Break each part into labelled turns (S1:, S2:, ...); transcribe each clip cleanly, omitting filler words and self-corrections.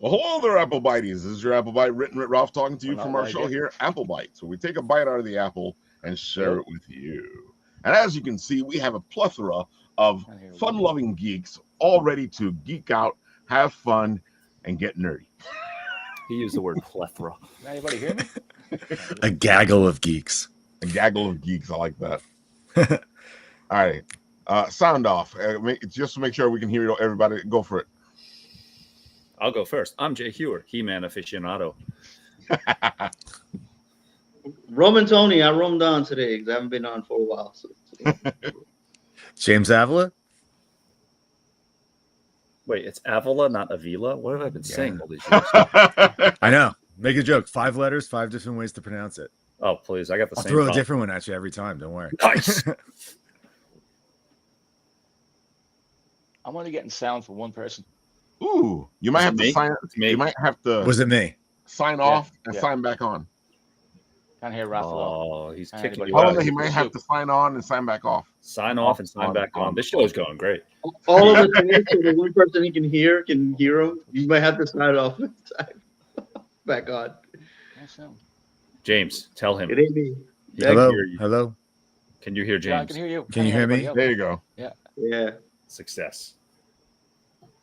S1: Well, hello there, Apple Bites. This is your Apple Bite, written with Ralph, talking to you from our show here, Apple Bite. So we take a bite out of the apple and share it with you. And as you can see, we have a plethora of fun-loving geeks all ready to geek out, have fun, and get nerdy.
S2: He used the word plethora.
S3: Anybody hear me?
S4: A gaggle of geeks.
S1: A gaggle of geeks. I like that. All right. Sound off. Just to make sure we can hear you, everybody. Go for it.
S2: I'll go first. I'm Jay Hewer, He-Man aficionado.
S5: Roman Tony, I roamed on today because I haven't been on for a while. So.
S4: James Avila?
S2: Wait, it's Avila, not Avila? What have I been saying all these years?
S4: I know. Make a joke. 5 letters, 5 different ways to pronounce it.
S2: Oh, please. I got the
S4: I'll
S2: same
S4: throw
S2: problem.
S4: a different one at you every time. Don't worry.
S2: Nice.
S3: I'm only getting sound from one person.
S1: Ooh, you might have to sign. You might have to.
S4: Was it me?
S1: Sign off and sign back on.
S3: Can't hear Raphael.
S2: Oh, he's kicking you
S1: Oh,
S2: out.
S1: no, he might have to sign on and sign back off.
S2: Sign off and sign back on. This show is going great.
S5: All of the so the one person he can hear him. You might have to sign off and sign back on.
S2: James, tell him.
S5: It ain't me.
S4: Hello. Hello.
S2: Can you hear James?
S3: Yeah, I can hear you.
S4: Can you hear me?
S1: There you go.
S3: Yeah.
S5: Yeah.
S2: Success.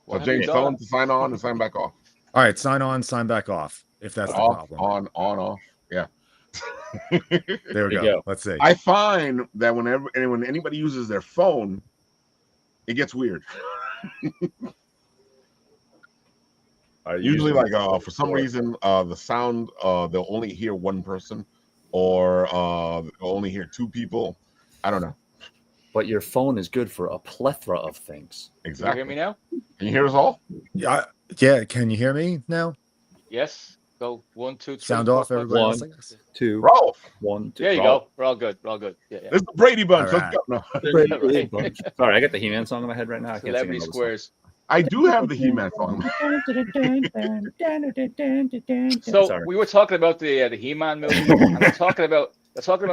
S1: So James, tell him to sign on and sign back off.
S4: All right, sign on, sign back off. If that's
S1: off,
S4: the problem.
S1: on, off. Yeah.
S4: There we go. Let's see.
S1: I find that when anybody uses their phone, it gets weird. Usually, like for some reason, the sound they'll only hear one person, or they'll only hear 2 people. I don't know.
S2: But your phone is good for a plethora of things.
S1: Exactly.
S3: Can you hear me now?
S1: Can you hear us all?
S4: Yeah. Can you hear me now?
S3: Yes. Go 1, 2, 3.
S4: Sound off, everybody.
S2: 1, 2.
S1: Ralph.
S2: 1, 2.
S3: There you go. We're all good. We're all good. Yeah.
S1: This is the Brady Bunch.
S4: Right.
S1: Let's go. No.
S2: Sorry, I got the He-Man song in my head right now. I can't
S3: Celebrity
S2: sing
S3: Squares.
S1: I do have the He-Man song.
S3: So we were talking about the He-Man movie, and they're talking about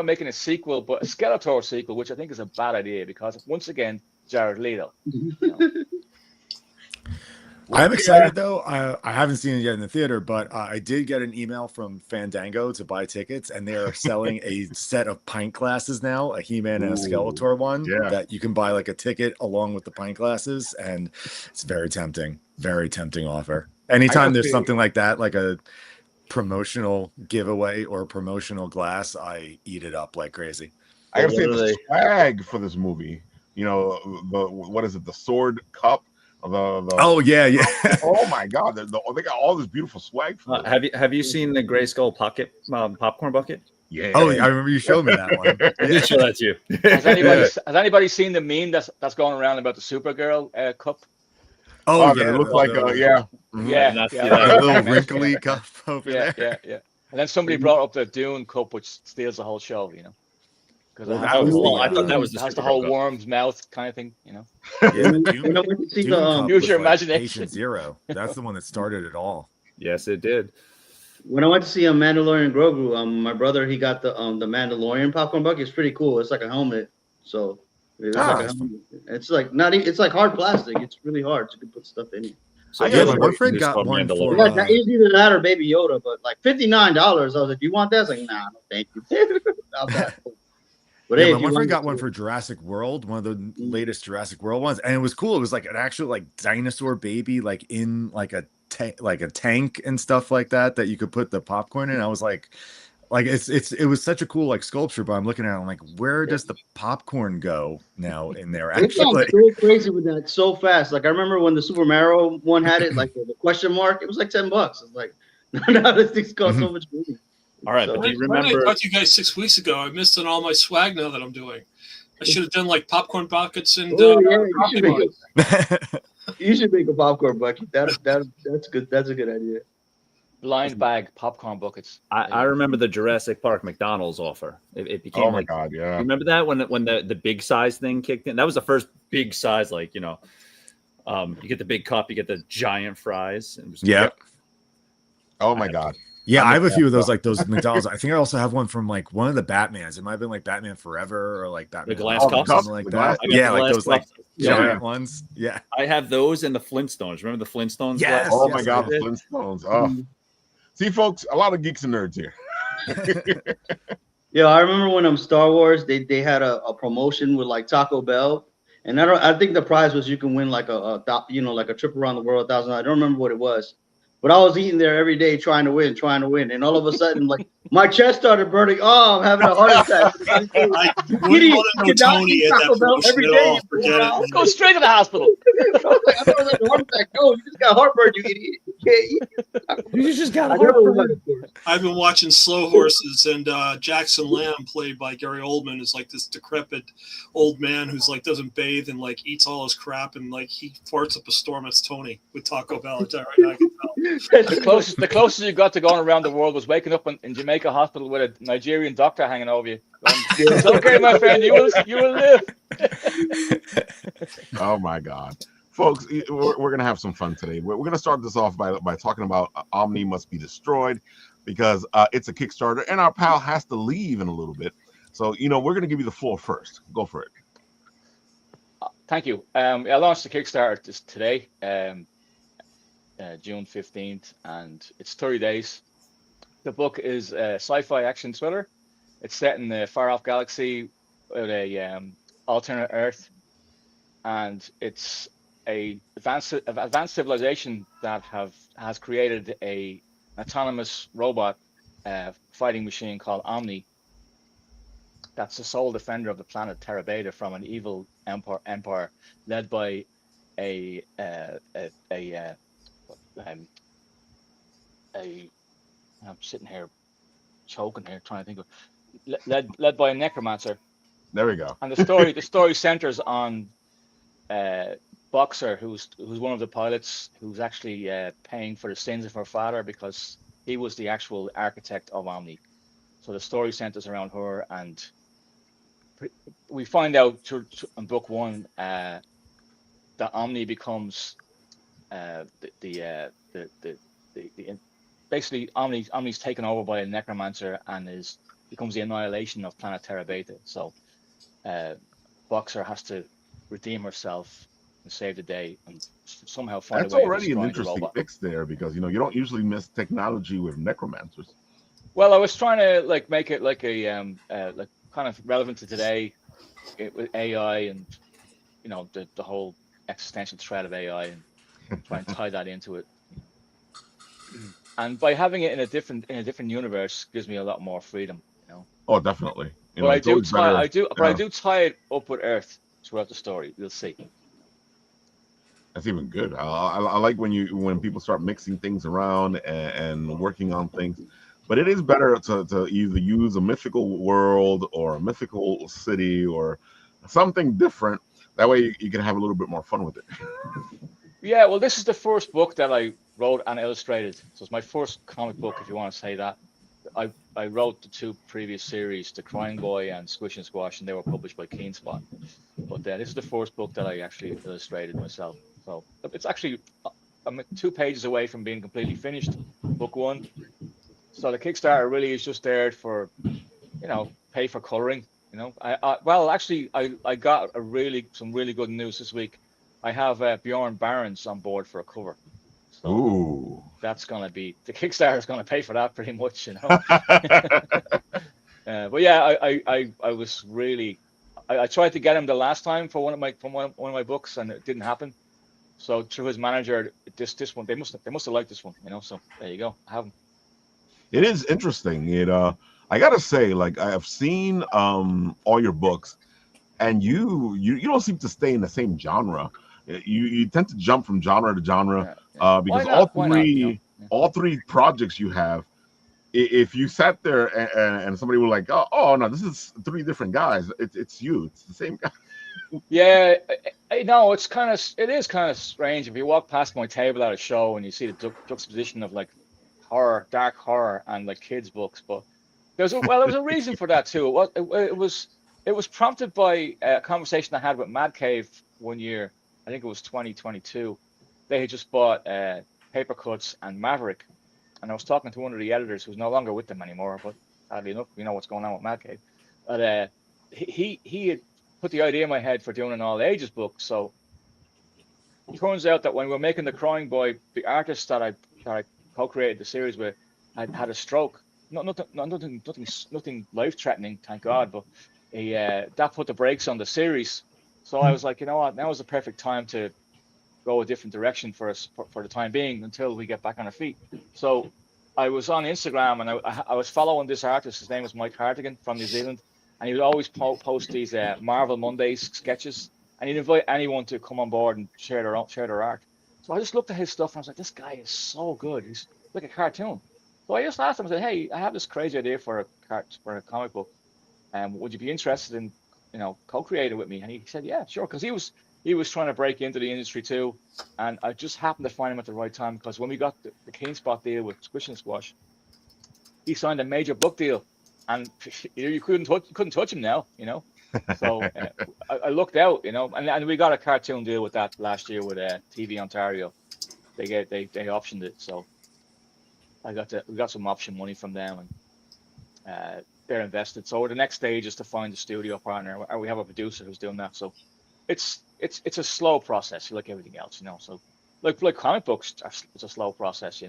S3: making a sequel, but a Skeletor sequel, which I think is a bad idea because once again, Jared Leto. You know.
S4: I'm excited though. I haven't seen it yet in the theater, but I did get an email from Fandango to buy tickets, and they are selling a set of pint glasses now, a He-Man and a Skeletor one that you can buy like a ticket along with the pint glasses, and it's very tempting offer. Anytime there's something like that, like a promotional giveaway or a promotional glass, I eat it up like crazy.
S1: I gotta say the swag for this movie. You know, what is it? The sword cup.
S4: Oh yeah.
S1: Oh my God! They got all this beautiful swag. For
S2: have you seen the Gray Skull pocket popcorn bucket?
S1: Yeah.
S4: Oh, I remember you showed me that one.
S2: I did show that to you.
S3: Has anybody seen the meme that's going around about the Supergirl cup?
S4: Oh
S1: yeah,
S4: it
S1: looks like
S3: Yeah.
S4: a little wrinkly cup over there.
S3: Yeah. And then somebody brought up the Dune cup, which steals the whole show. You know.
S2: I thought that was
S3: the whole worm's mouth kind of thing, you know.
S4: Use
S3: your imagination.
S4: Patient Zero. That's the one that started it all.
S2: Yes, it did.
S5: When I went to see a Mandalorian Grogu, my brother he got the Mandalorian popcorn bucket. It's pretty cool. It's like a helmet, so it's like it's like hard plastic. It's really hard. So you can put stuff in it.
S2: So
S4: my friend got one for
S5: it's either that or Baby Yoda, but like $59. I was like, "You want that?" I was like, "Nah, no, thank you." But
S4: yeah, my friend got one for Jurassic World, one of the latest Jurassic World ones, and it was cool. It was like an actual like dinosaur baby, like in like a tank and stuff like that you could put the popcorn in. I was like it was such a cool like sculpture, but I'm looking at it, I'm like, where does the popcorn go now in there? Actually,
S5: so crazy with that so fast. Like I remember when the Super Mario one had it, like the question mark, it was like $10. It's like now this thing's cost so much money.
S2: All right, but do you remember?
S6: I talked to you guys 6 weeks ago. I missed on all my swag now that I'm doing. I should have done like popcorn buckets and
S5: you should make a popcorn bucket. That's good. That's a good idea.
S3: Blind bag popcorn buckets.
S2: I remember the Jurassic Park McDonald's offer. It became
S1: oh my God, yeah.
S2: Remember that when the big size thing kicked in? That was the first big size, like, you know, you get the big cup, you get the giant fries.
S1: Oh my God.
S4: Yeah, I have a few of those, like those McDonald's. I think I also have one from like one of the Batmans. It might have been like Batman Forever or like Batman
S2: the glass cup,
S4: something like that. Yeah, like those, like giant ones. Yeah,
S2: I have those and the Flintstones. Remember the Flintstones?
S4: Yes.
S1: Oh my God, the Flintstones. Oh, see, folks, a lot of geeks and nerds here.
S5: Yeah, I remember when Star Wars they had a promotion with like Taco Bell, and I think the prize was you can win like like a trip around the world, $1,000. I don't remember what it was, but I was eating there every day trying to win, and all of a sudden like my chest started burning. Oh, I'm having a heart attack.
S6: I wouldn't want to know Tony at that promotion at all. Forget it.
S3: Go straight to the hospital.
S5: I was like, I thought I was having a heart attack. No, you just got heartburn, you idiot. You can't eat.
S4: You just got heartburn.
S6: I've been watching Slow Horses, and Jackson Lamb, played by Gary Oldman, is like this decrepit old man who's like doesn't bathe and like eats all his crap, and like he farts up a storm. It's Tony with Taco Bell. Right now, I can tell.
S3: The closest you got to going around the world was waking up in Jamaica hospital with a Nigerian doctor hanging over you. It's okay, my friend. You will live.
S1: Oh my God, folks, we're gonna have some fun today. We're gonna start this off by talking about Omni Must Be Destroyed, because it's a Kickstarter, and our pal has to leave in a little bit. So we're gonna give you the floor first. Go for it.
S3: Thank you. I launched the Kickstarter today, June 15th, and it's 30 days. The book is a sci-fi action thriller. It's set in a far-off galaxy with a alternate Earth, and it's a advanced civilization that has created an autonomous robot fighting machine called Omni. That's the sole defender of the planet Terra Beta from an evil empire led by I'm sitting here choking here trying to think of led by a necromancer.
S1: There we go.
S3: And the story centers on Boxer, who's one of the pilots, who's actually paying for the sins of her father because he was the actual architect of Omni. So the story centers around her, and we find out in book one that Omni becomes basically Omni's taken over by a necromancer and becomes the annihilation of planet Terra Beta. So Boxer has to redeem herself and save the day and somehow find
S1: That's
S3: a way
S1: already
S3: of
S1: an
S3: destroying
S1: interesting mix there, because you don't usually mix technology with necromancers.
S3: Well, I was trying to make it like a like kind of relevant to today with AI and the whole existential threat of AI, and try and tie that into it. And by having it in a different universe gives me a lot more freedom,
S1: Oh, definitely.
S3: But I do tie it up with Earth throughout the story. You'll see.
S1: That's even good. I like when people start mixing things around and working on things. But it is better to either use a mythical world or a mythical city or something different. That way you can have a little bit more fun with it.
S3: Yeah, well, this is the first book that I wrote and illustrated. So it's my first comic book, if you want to say that. I wrote the two previous series, The Crying Boy and Squish and Squash, and they were published by Keenspot. But this is the first book that I actually illustrated myself. So it's actually, I'm 2 pages away from being completely finished, book one. So the Kickstarter really is just there for, pay for coloring. I got some really good news this week. I have Bjorn Barons on board for a cover. So
S1: ooh,
S3: that's gonna be the Kickstarter is gonna pay for that pretty much, But yeah, I was really, I tried to get him the last time for one of my books, and it didn't happen. So through his manager, this one they must have liked this one, So there you go, I have him.
S1: It is interesting. I gotta say, I have seen all your books, and you don't seem to stay in the same genre. You tend to jump from genre to genre, because all three projects you have, if you sat there and somebody were like, oh no, this is 3 different guys, it's you, it's the same guy.
S3: Yeah, no, it is kind of strange if you walk past my table at a show and you see the juxtaposition of horror, dark horror, and kids books. But there was a reason for that too. It was prompted by a conversation I had with Mad Cave one year. I think it was 2022. They had just bought Paper Cuts and Maverick, and I was talking to one of the editors who's no longer with them anymore. But sadly enough, what's going on with Mad Cave. But he put the idea in my head for doing an all ages book. So it turns out that when we were making the Crying Boy, the artist that I co-created the series with had a stroke. Nothing life threatening, thank God. But that put the brakes on the series. So I was like, you know what, now is the perfect time to go a different direction for us for the time being until we get back on our feet. So I was on Instagram and I was following this artist. His name was Mike Hartigan from New Zealand, and he would always post these Marvel Mondays sketches, and he'd invite anyone to come on board and share their art. So I just looked at his stuff and I was like, this guy is so good. He's like a cartoon. So I just asked him, I said, hey, I have this crazy idea for a comic book, and would you be interested in, co-creating with me? And he said, yeah, sure, because he was trying to break into the industry too, and I just happened to find him at the right time, because when we got the Keen Spot deal with Squish and Squash, he signed a major book deal, and you couldn't touch him now, So I looked out, and we got a cartoon deal with that last year with TV Ontario. They optioned it, so we got some option money from them, and they're invested. So the next stage is to find a studio partner, or we have a producer who's doing that. So it's a slow process, like everything else, So like comic books, it's a slow process,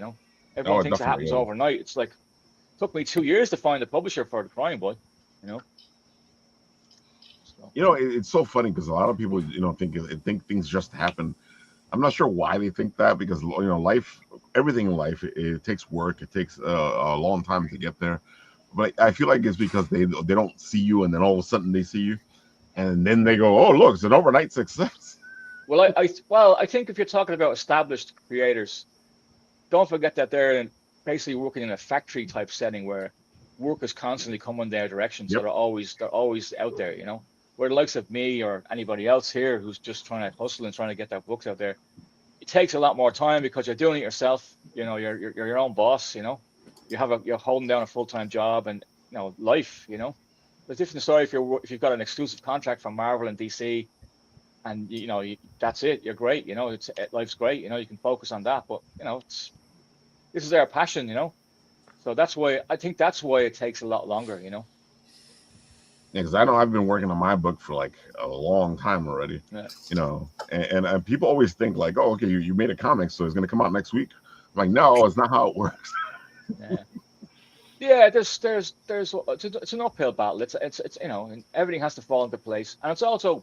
S3: Everyone thinks it happens overnight. It's like, it took me 2 years to find a publisher for the Crying Boy, So.
S1: It's so funny because a lot of people, think things just happen. I'm not sure why they think that, because everything in life, it takes work. It takes a long time to get there. But I feel like it's because they don't see you, and then all of a sudden they see you, and then they go, oh, look, it's an overnight success.
S3: Well, I think if you're talking about established creators, don't forget that they're basically working in a factory type setting where work is constantly coming their direction. So they're always out there, Where the likes of me or anybody else here who's just trying to hustle and trying to get their books out there, it takes a lot more time because you're doing it yourself. You're your own boss. You're holding down a full-time job and life. It's a different story if you've got an exclusive contract from Marvel and DC, and that's it. You're great. Life's great. You can focus on that. But this is their passion. So I think that's why it takes a lot longer.
S1: Yeah, because I know I've been working on my book for like a long time already.
S3: Yeah.
S1: And people always think like, oh, okay, you made a comic, so it's gonna come out next week. I'm like, no, it's not how it works.
S3: Yeah, it's an uphill battle. It's and everything has to fall into place, and it's also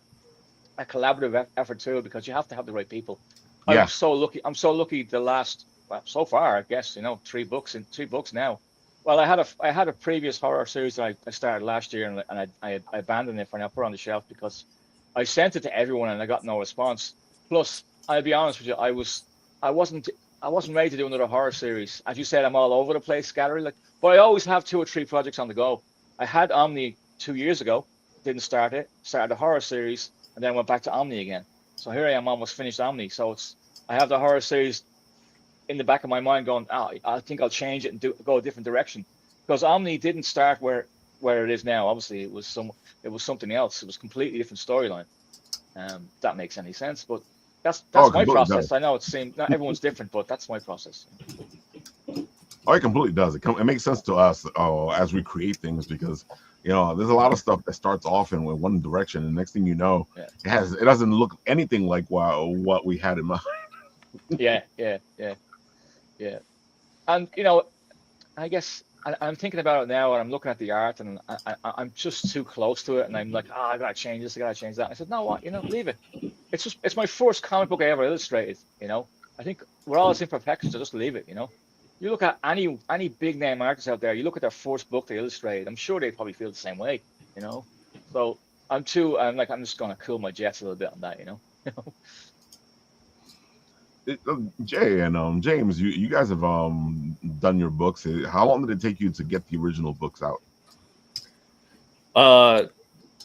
S3: a collaborative effort too, because you have to have the right people.
S1: Yeah.
S3: I'm so lucky. The last, so far, I guess 3 books now. Well, I had a previous horror series that I started last year, and I abandoned it for now, put it on the shelf because I sent it to everyone and I got no response. Plus, I'll be honest with you, I wasn't ready to do another horror series. As you said, I'm all over the place, scattered. But I always have 2 or 3 projects on the go. I had Omni 2 years ago, didn't start it, started a horror series, and then went back to Omni again. So here I am, almost finished Omni. So I have the horror series in the back of my mind going, I think I'll change it and go a different direction. Because Omni didn't start where it is now. Obviously, it was something else. It was a completely different storyline. That makes any sense, but that's my process. Does. I know not everyone's different, but that's my process.
S1: Oh, it completely does. It makes sense to us as we create things, because there's a lot of stuff that starts off in one direction, and next thing you know, it doesn't look anything like what we had in mind.
S3: Yeah. And I guess I'm thinking about it now, and I'm looking at the art, and I'm just too close to it, and I'm like, I gotta change this, I gotta change that. And I said, no, what? Leave it. It's my first comic book I ever illustrated. I think with all its imperfections, I just leave it. You look at any big name artists out there, you look at their first book they illustrated, I'm sure they probably feel the same way. So I'm just gonna cool my jets a little bit on that.
S1: Jay and James, you guys have done your books. How long did it take you to get the original books out?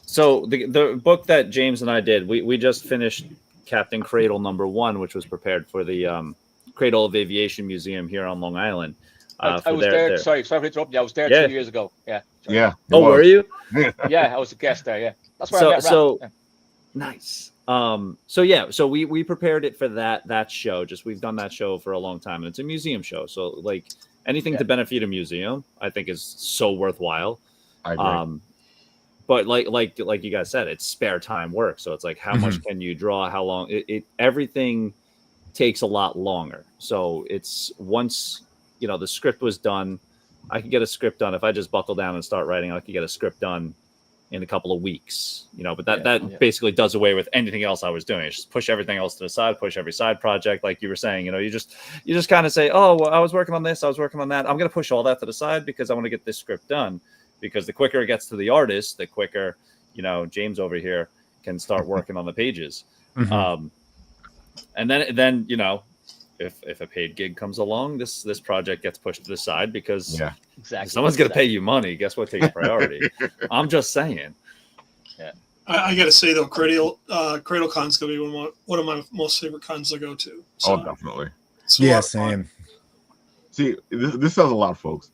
S2: So the book that James and I did, we just finished Captain Cradle #1, which was prepared for the Cradle of Aviation Museum here on Long Island.
S3: I was there. Sorry to interrupt you. I was there 2 years ago. Yeah. Sorry.
S1: Yeah.
S2: Were you?
S3: Yeah, I was a guest there. Yeah. That's where I met Ralph. Yeah.
S2: Nice. So we prepared it for that show. We've done that show for a long time, and it's a museum show. So like anything to benefit a museum, I think is so worthwhile.
S1: I agree.
S2: but like you guys said, it's spare time work. So it's like, how much can you draw? How long? Everything takes a lot longer. So it's once, you know, the script was done, I could get a script done. If I just buckle down and start writing, I could get a script done in a couple of weeks, you know, but that basically does away with anything else I was doing. It's just push everything else to the side, push every side project. Like you were saying, you know, you just kind of say, oh, well, I was working on this, I was working on that. I'm going to push all that to the side because I want to get this script done, because the quicker it gets to the artist, the quicker, you know, James over here can start working on the pages. And then, you know, if a paid gig comes along, this project gets pushed to the side because someone's going to pay you money. Guess what takes priority? I'm just saying.
S6: Yeah, I got to say though, CradleCon's going to be one of my most favorite cons to go to. So,
S1: definitely.
S4: Yeah, same.
S1: See, this says a lot, folks.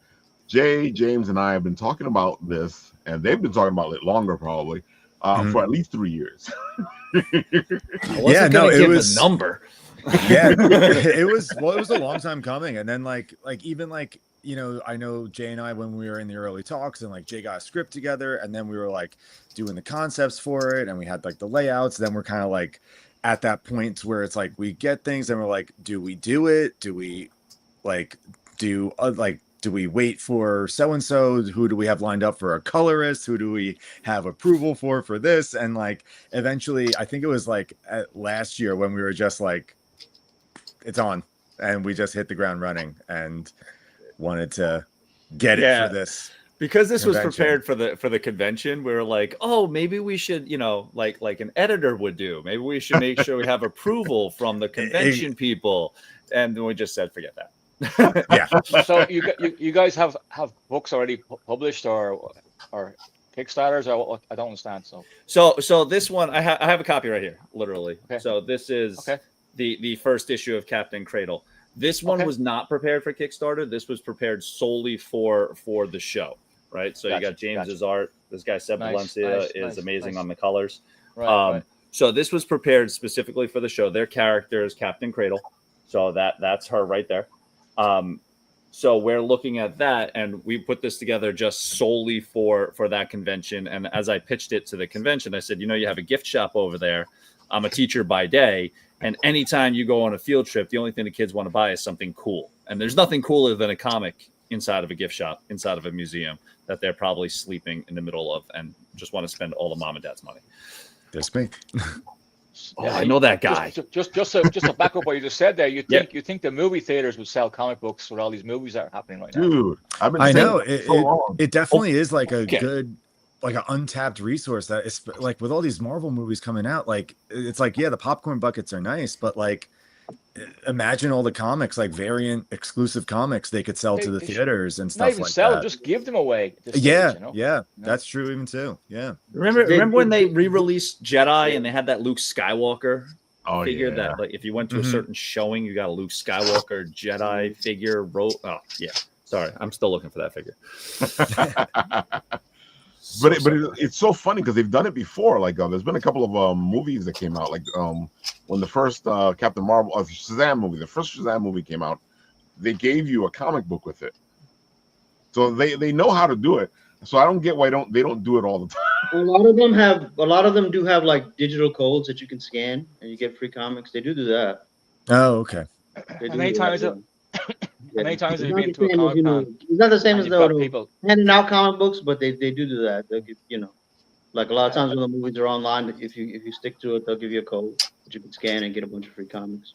S1: Jay, James, and I have been talking about this, and they've been talking about it longer, probably, for at least 3 years.
S2: It was a number.
S4: Yeah, it was a long time coming. And then like even like, you know, I know Jay and I, when we were in the early talks, and like Jay got a script together, and then we were like doing the concepts for it, and we had like the layouts. Then we're kind of like at that point where it's like we get things and we're like, do we do it? Do we do we wait for so-and-so? Who do we have lined up for a colorist? Who do we have approval for this? And like, eventually, I think it was like last year when we were just like, it's on, and we just hit the ground running and wanted to get it for this.
S2: Because this was prepared for the convention, we were like, oh, maybe we should, you know, like an editor would do. Maybe we should make sure we have approval from the convention people. And then we just said, forget that.
S3: So you guys have books already published or Kickstarters, or I don't understand.
S2: So this one I have a copy right here, literally. Okay. So this is the first issue of Captain Cradle. This one was not prepared for Kickstarter. This was prepared solely for the show, right? So you got James's art. This guy Seb Valencia is amazing on the colors.
S3: Right.
S2: So this was prepared specifically for the show. Their character is Captain Cradle, so that's her right there. So we're looking at that, and we put this together just solely for that convention. And as I pitched it to the convention, I said, you know, you have a gift shop over there. I'm a teacher by day, and anytime you go on a field trip, the only thing the kids want to buy is something cool. And there's nothing cooler than a comic inside of a gift shop, inside of a museum that they're probably sleeping in the middle of and just want to spend all the mom and dad's money.
S4: That's me.
S2: Yeah, I know that guy.
S3: Just to back up what you just said there, you think the movie theaters would sell comic books with all these movies that are happening right now?
S1: Dude,
S4: I know it definitely is like a good, like an untapped resource that is like with all these Marvel movies coming out. Like it's like, yeah, the popcorn buckets are nice, but like imagine all the comics, like variant exclusive comics they could sell to the theaters and stuff like that.
S3: Just give them away.
S4: That's true even too. Yeah.
S2: Remember when they re-released Jedi and they had that Luke Skywalker figure that, like, if you went to a certain showing, you got a Luke Skywalker Jedi figure. Sorry, I'm still looking for that figure.
S1: But it's so funny because they've done it before. Like there's been a couple of movies that came out. Like when the first Captain Marvel, Shazam movie, the first Shazam movie came out, they gave you a comic book with it. So they know how to do it. So I don't get why they don't do it all the time.
S5: A lot of them do have like digital codes that you can scan and you get free comics. They do that.
S4: Oh, okay.
S3: How many times have you been to a comic con?
S5: It's not the same as the people handing out comic books, but they do that. They'll give, you know, like a lot of times when the movies are online, if you stick to it, they'll give you a code that you can scan and get a bunch of free comics.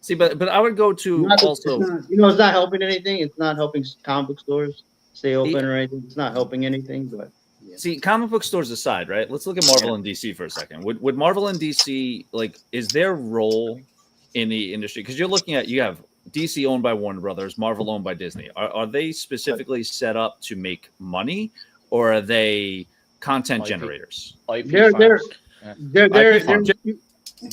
S2: See, but I would go to
S5: it's not helping anything. It's not helping comic book stores stay open or anything. It's not helping anything, but. Yeah.
S2: See, comic book stores aside, right? Let's look at Marvel and DC for a second. Would Marvel and DC, like, is their role in the industry? Because you have DC owned by Warner Brothers, Marvel owned by Disney. Are they specifically set up to make money, or are they content generators?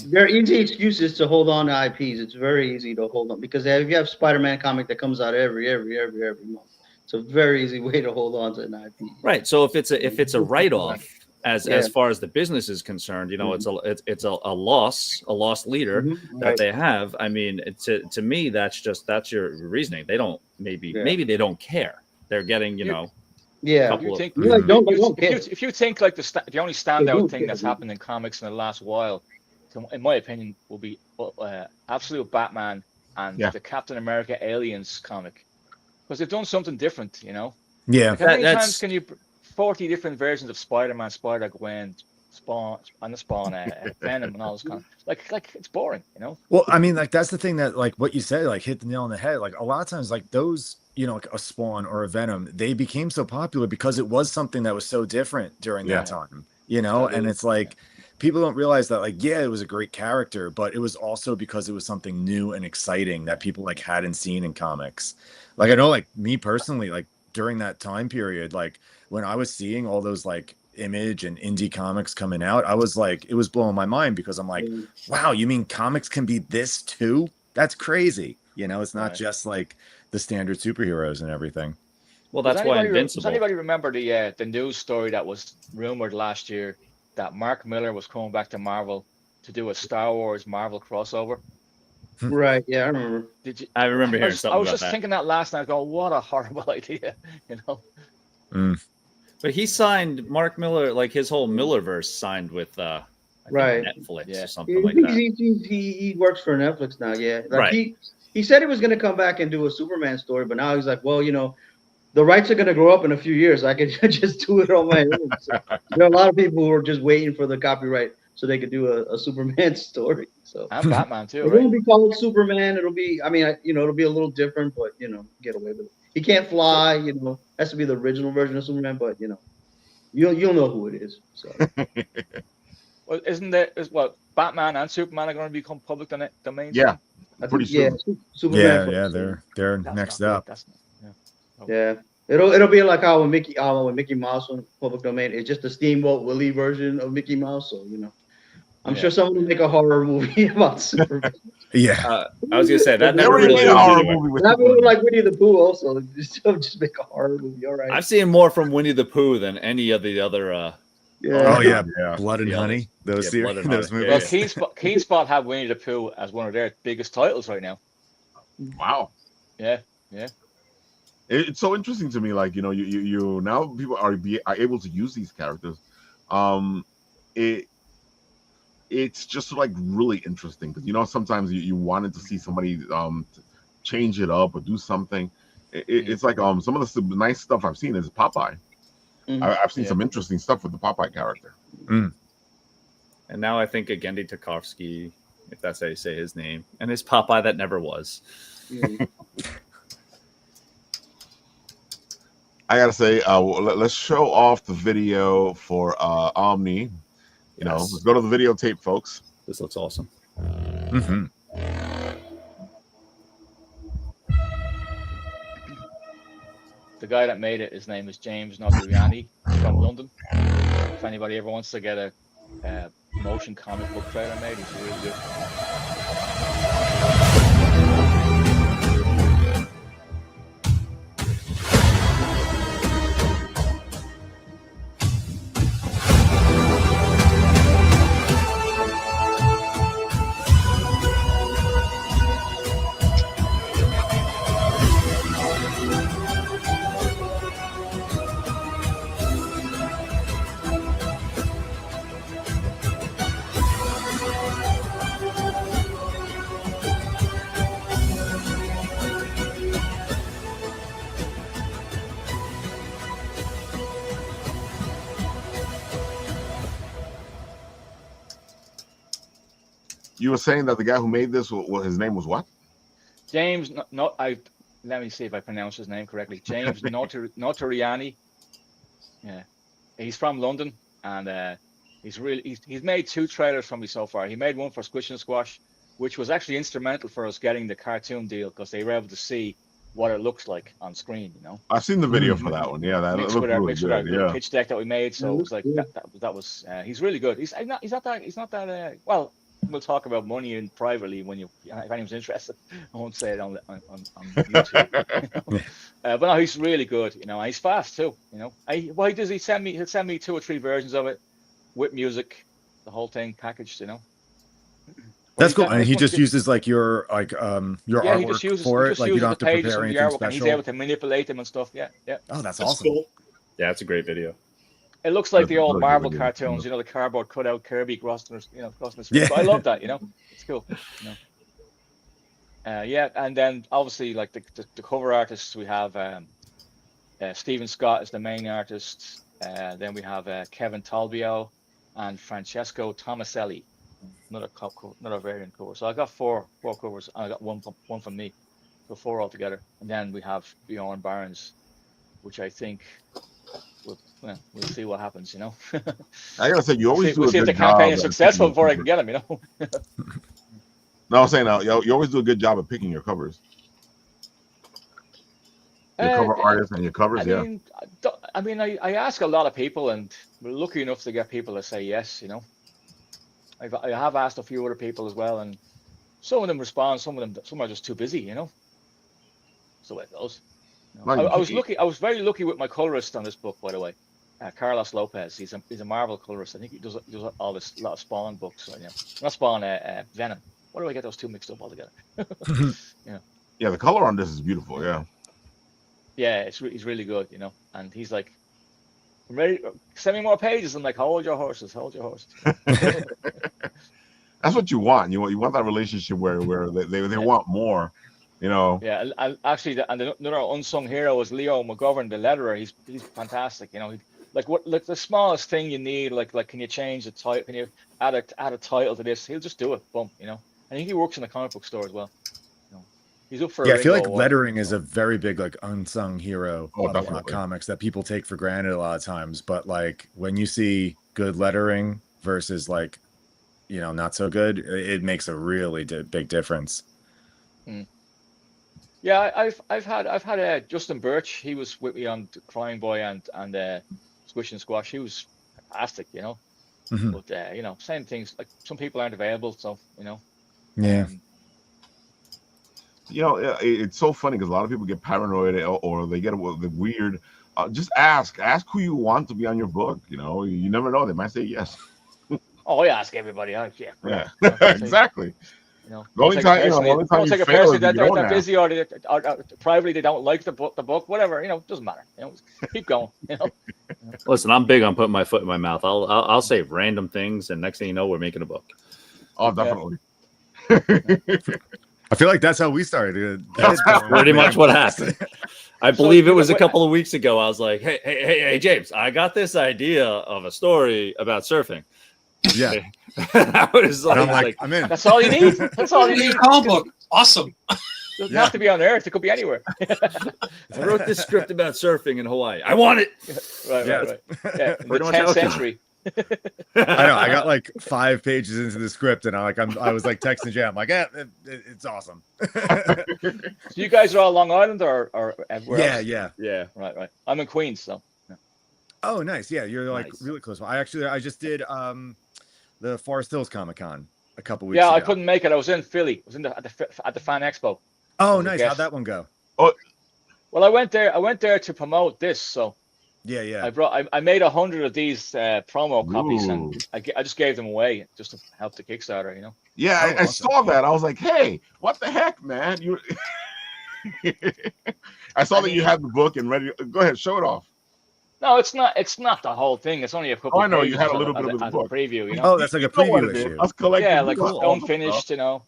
S5: They're easy excuses to hold on to IPs. It's very easy to hold on because if you have Spider-Man comic that comes out every month, it's a very easy way to hold on to an IP.
S2: Right. So if it's a write-off as far as the business is concerned, you know, it's a loss leader that they have. I mean, to me, that's your reasoning. They don't maybe they don't care. They're getting, you know.
S5: Yeah.
S3: If you think, if you think like the only standout thing that's happened in comics in the last while, in my opinion, will be Absolute Batman and the Captain America Aliens comic, because they've done something different, you know.
S4: Yeah.
S3: Like how many times can you 40 different versions of Spider-Man, Spider-Gwen, Spawn, Venom, and all this kind of like it's boring, you know.
S4: Well, I mean, like that's the thing that like what you said, like hit the nail on the head. Like a lot of times, like those, you know, like a Spawn or a Venom, they became so popular because it was something that was so different during that time, you know. And it's like people don't realize that, like, yeah, it was a great character, but it was also because it was something new and exciting that people like hadn't seen in comics. Like I know, like me personally, like during that time period, like when I was seeing all those like Image and indie comics coming out, I was like, it was blowing my mind because I'm like, wow, you mean comics can be this too? That's crazy. You know, it's not just like the standard superheroes and everything.
S2: Well, that's why Invincible.
S3: Does anybody remember the news story that was rumored last year that Mark Miller was coming back to Marvel to do a Star Wars Marvel crossover?
S5: Right. Yeah, I remember.
S3: Did you?
S2: I remember hearing something.
S3: I was just thinking that last night. Going, what a horrible idea, you know.
S2: But he signed Mark Miller, like his whole Millerverse signed with Netflix or something like that.
S5: He works for Netflix now. Yeah. Like he said he was going to come back and do a Superman story, but now he's like, well, you know, the rights are going to grow up in a few years. I can just do it on my own. So, there are a lot of people who are just waiting for the copyright so they could do a Superman story. So
S3: and Batman too.
S5: It won't be called Superman. It'll be, I mean, you know, it'll be a little different, but you know, get away with it. He can't fly, you know. Has to be the original version of Superman, but you know, you'll know who it is. So.
S3: Well, Batman and Superman are going to become public domain?
S1: Yeah, pretty soon.
S5: Superman.
S4: They're next up.
S5: It'll be like how when Mickey Mouse went public domain. It's just a Steamboat Willie version of Mickey Mouse. So you know, I'm sure someone will make a horror movie about Superman.
S2: I was gonna say that never really
S1: made a horror movie.
S5: That would like Winnie the Pooh also. Just make a horror movie. All right.
S2: I've seen more from Winnie the Pooh than any of the other.
S4: Blood and Honey. Those movies.
S3: Well, Keenspot have Winnie the Pooh as one of their biggest titles right now.
S1: Wow.
S3: Yeah.
S1: It's so interesting to me. Like, you know, you now people are able to use these characters. It's just like really interesting because, you know, sometimes you wanted to see somebody change it up or do something. It's like some of the nice stuff I've seen is Popeye. I've seen some interesting stuff with the Popeye character.
S2: And now I think Genndy Tartakovsky, if that's how you say his name, and his Popeye that never was.
S1: I gotta say, let's show off the video for Omni. You know, let's go to the videotape, folks.
S2: This looks awesome.
S3: The guy that made it, his name is James Notarianni from London. If anybody ever wants to get a motion comic book trailer made, he's really good.
S1: You were saying that the guy who made this, his name was what?
S3: James. Let me see if I pronounce his name correctly. James Notarianni. Yeah, he's from London, and he's made 2 trailers for me so far. He made one for Squish and Squash, which was actually instrumental for us getting the cartoon deal because they were able to see what it looks like on screen. You know,
S1: I've seen the video for that one. Yeah, that looked really good.
S3: Yeah, pitch deck that we made. So it was like that was. He's really good. He's not that. Well, we'll talk about money in privately if anyone's interested. I won't say it on YouTube. But no, he's really good. You know, and he's fast too. You know, he'll send me 2 or 3 versions of it with music, the whole thing packaged. You know.
S4: That's cool. And he just uses like your artwork for it. Like you don't have to prepare anything special.
S3: He's able to manipulate them and stuff. Yeah.
S4: Oh, that's awesome.
S6: Cool.
S2: Yeah, it's a great video.
S3: It looks like the old Marvel cartoons, the cardboard cutout Kirby crossing the street. Yeah. So I love that, it's cool. Yeah, and then obviously like the cover artists, we have Stephen Scott is the main artist. Then we have Kevin Talbio and Francesco Tomaselli, another variant cover. So I got four covers, and I got one from me, so 4 altogether. And then we have Bjorn Barnes, which I think we'll see what happens.
S1: I gotta say, you always do a good job. We'll
S3: see if the campaign is successful before I can get them.
S1: No, I'm saying you always do a good job of picking your covers. Your cover artists and your covers,
S3: I ask a lot of people, and we're lucky enough to get people to say yes. I have asked a few other people as well, and some of them respond, some are just too busy. So it goes. I was lucky. I was very lucky with my colorist on this book, by the way, Carlos Lopez. He's a Marvel colorist. I think he does all this lot of Spawn books. Not Spawn, Venom. Why do I get those two mixed up altogether?
S1: Yeah, the color on this is beautiful. Yeah.
S3: Yeah, he's really good, and he's like, I'm ready. Send me more pages. I'm like, hold your horses.
S1: That's what you want. You want that relationship where they want more.
S3: Yeah, and actually, another unsung hero is Leo McGovern, the letterer. He's fantastic. Like the smallest thing you need, like can you change the title? Can you add a title to this? He'll just do it. Boom. I think he works in a comic book store as well. He's up for.
S4: Yeah, I feel like lettering is a very big like unsung hero of comics that people take for granted a lot of times. But like when you see good lettering versus like, not so good, it makes a really big difference.
S3: Mm. Yeah, I've had Justin Birch. He was with me on Crying Boy and Squish and Squash. He was fantastic,
S4: Mm-hmm.
S3: But same things. Like some people aren't available, so
S4: Yeah.
S1: It's so funny because a lot of people get paranoid or they get the weird. Just ask who you want to be on your book. You never know; they might say yes.
S3: Oh, I ask everybody.
S1: Yeah, exactly. The only time you fail is
S3: that they're busy or privately they don't like the book, whatever. Doesn't matter. Keep going.
S2: Listen, I'm big on putting my foot in my mouth. I'll say random things, and next thing you know, we're making a book.
S1: Oh, definitely.
S4: I feel like that's how we started.
S2: That's pretty much what happened. I believe it was a couple of weeks ago. I was like, hey, James, I got this idea of a story about surfing.
S4: Yeah.
S2: I was like,
S4: I'm in.
S3: That's all you need. That's all you need.
S6: Comic book. Awesome.
S3: It doesn't have to be on Earth. It could be anywhere.
S2: I wrote this script about surfing in Hawaii. I want it.
S3: Right. Yeah, in the 10th century.
S4: I know. I got like 5 pages into the script, and I was like texting Jay. I'm like, it's awesome.
S3: So you guys are all Long Island or everywhere else?
S4: Yeah.
S3: Right. I'm in Queens, so. Yeah.
S4: Oh, nice. Yeah, you're like really close. I just did the Forest Hills Comic Con a couple weeks ago.
S3: Yeah, I couldn't make it. I was in Philly. I was at the Fan Expo.
S4: Oh, nice. How'd that one go?
S1: Oh,
S3: well, I went there to promote this, so.
S4: Yeah.
S3: I made 100 of these promo copies, and I just gave them away just to help the Kickstarter,
S1: Yeah, I saw that. I was like, hey, what the heck, man? I saw that you had the book and ready. Go ahead, show it off.
S3: No, it's not the whole thing. It's only a couple.
S1: I know you had a little bit of the book.
S3: A preview,
S4: Oh, that's like a preview issue.
S3: Yeah, like unfinished, So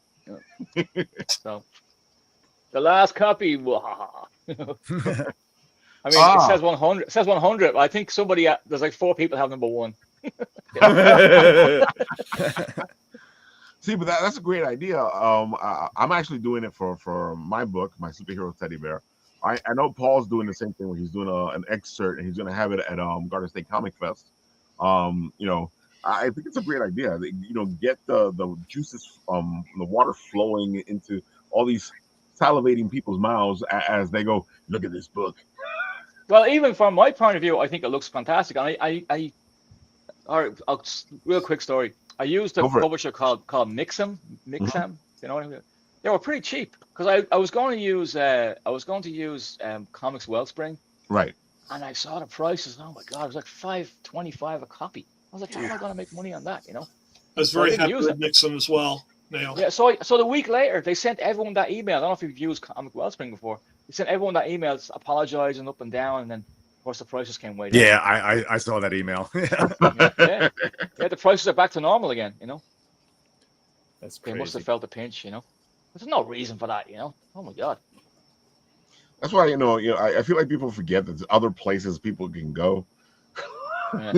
S3: the last copy. I mean, it says 100. It says 100. I think there's like 4 people have number 1.
S1: See, but that's a great idea. I'm actually doing it for my book, my superhero teddy bear. I know Paul's doing the same thing where he's doing an excerpt and he's going to have it at Garden State Comic Fest. I think it's a great idea. Get the juices, the water flowing into all these salivating people's mouths as they go, look at this book.
S3: Well, even from my point of view, I think it looks fantastic. And real quick story. I used a publisher called Mixam.
S1: Mm-hmm.
S3: You know what I mean? They were pretty cheap because I was going to use Comics Wellspring.
S1: Right.
S3: And I saw the prices. Oh my God, it was like $5.25 a copy. I was like, how am I going to make money on that?
S6: I was very happy with Mixam as well. Now.
S3: Yeah. So the week later, they sent everyone that email. I don't know if you've used Comic Wellspring before. They sent everyone that email apologizing up and down, and then course, the prices came way down.
S4: Yeah, I saw that email.
S3: Yeah, the prices are back to normal again.
S2: That's crazy.
S3: They must have felt the pinch. There's no reason for that. Oh my God.
S1: That's why I feel like people forget that there's other places people can go.
S3: Yeah.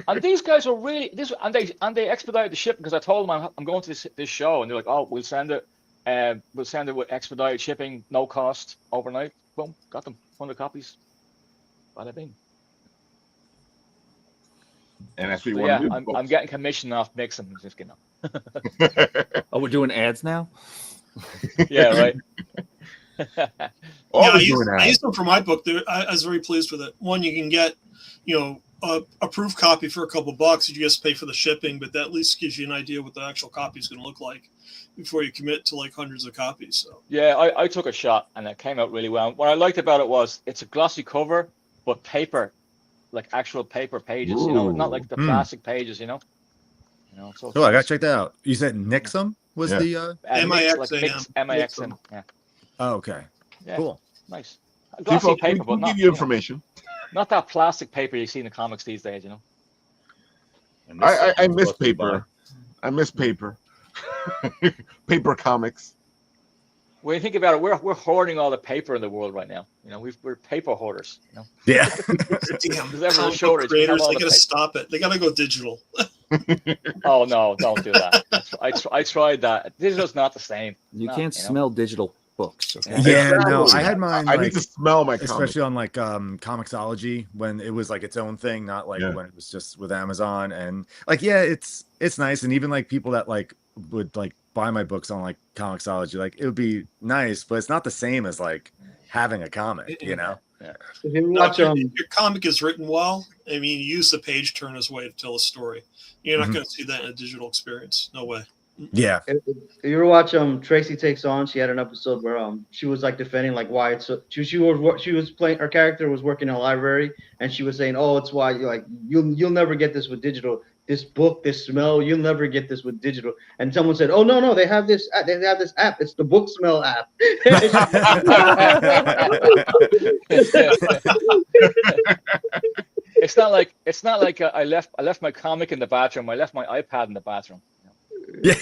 S3: And these guys are really and they expedited the shipping because I told them I'm going to this show, and they're like, oh, we'll send it with expedited shipping, no cost, overnight. Boom, got them 100 copies. Bada bing.
S1: And that's what you want to do.
S3: I'm getting commission off mixing. Just
S2: Oh, we're doing ads now.
S3: Yeah, right.
S6: I used them for my book. I was very pleased with it. One, you can get, a proof copy for a couple bucks. You just pay for the shipping, but that at least gives you an idea what the actual copy is going to look like before you commit to like hundreds of copies. So
S3: yeah, I took a shot and it came out really well. What I liked about it was it's a glossy cover, but paper, like actual paper pages. Not like the plastic pages. So
S4: I gotta check that out. You said Nixum was the
S3: MIXM. Yeah.
S4: Oh, okay.
S3: Yeah.
S4: Cool.
S3: Nice. Glossy paper, but not
S1: give you information.
S3: Not that plastic paper you see in the comics these days,
S1: I miss paper. I miss paper. Paper comics.
S3: When you think about it, we're hoarding all the paper in the world right now. We're paper hoarders.
S4: Yeah.
S6: Damn,
S3: there's ever a shortage.
S6: Creators, they gotta stop it. They gotta go digital.
S3: Oh no, don't do that. I tried that. Digital's not the same.
S2: You can't smell digital books. Okay?
S4: Yeah, no, I had mine.
S1: I need to smell my comics.
S4: Especially on like Comixology when it was like its own thing, not like when it was just with Amazon. And like, yeah, it's nice. And even like people that like would like buy my books on like Comixology, like it would be nice, but it's not the same as like having a comic, Yeah.
S6: If your comic is written well, I mean, use the page turn as a way to tell a story. You're not going to see that in a digital experience. No way.
S4: Yeah.
S5: You ever watch Tracy Takes On? She had an episode where she was like defending like why it's she was playing, her character was working in a library, and she was saying, oh, it's why you'll never get this with digital. This book, this smell, you'll never get this with digital. And someone said, oh no, they have this app. It's the book smell app.
S3: It's not like I left my comic in the bathroom. I left my iPad in the bathroom.
S4: Yeah.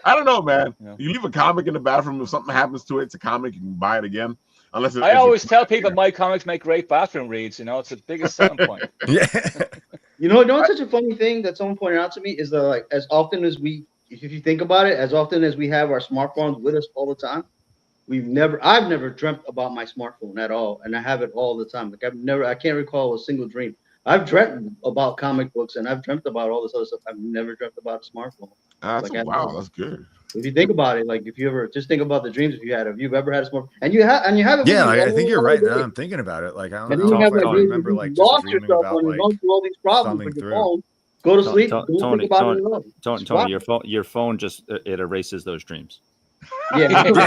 S1: I don't know, man. You leave a comic in the bathroom, if something happens to it, it's a comic, you can buy it again.
S3: I always tell people my comics make great bathroom reads. It's the biggest selling point.
S4: Yeah.
S5: It's such a funny thing that someone pointed out to me is that like as often as if you think about it, as often as we have our smartphones with us all the time, I've never dreamt about my smartphone at all, and I have it all the time. Like I can't recall a single dream. I've dreamt about comic books and I've dreamt about all this other stuff. I've never dreamt about a smartphone.
S1: Wow, that's good.
S5: If you think about it, like if you ever just think about the dreams if you've ever had a smartphone, and you have it.
S4: Yeah, like, I think you're right. Now I'm thinking about it. Like I don't know if I remember like just dreaming about like
S5: going through all these problems with your phone. Go to sleep. Don't think about it.
S2: Tony, your phone just it erases those dreams.
S5: Yeah.
S4: It's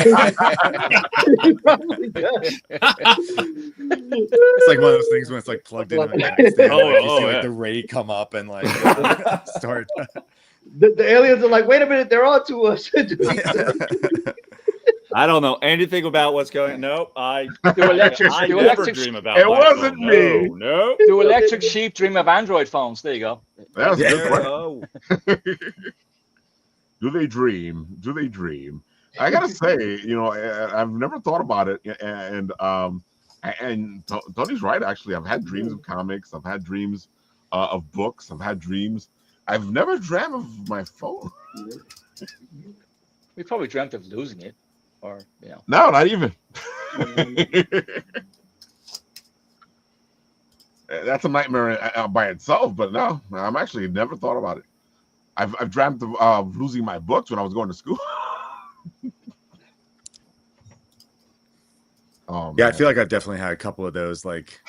S4: like one of those things when it's like plugged into the nightstand. You see like the ray come up and like start.
S5: The aliens are like, wait a minute, they're on to us.
S2: I don't know anything about what's going on. Nope. I
S3: never
S2: dream about
S1: it. Wasn't me.
S2: No.
S3: Do electric sheep dream of Android phones? There you go.
S1: That's a good question. Do they dream? I gotta say, I've never thought about it, and Tony's right. Actually, I've had dreams of comics. I've had dreams of books. I've had dreams. I've never dreamt of my phone.
S3: We probably dreamt of losing it, or
S1: No, not even. That's a nightmare by itself. But no, I'm actually never thought about it. I've dreamt of losing my books when I was going to school.
S4: Yeah, I feel like I've definitely had a couple of those, like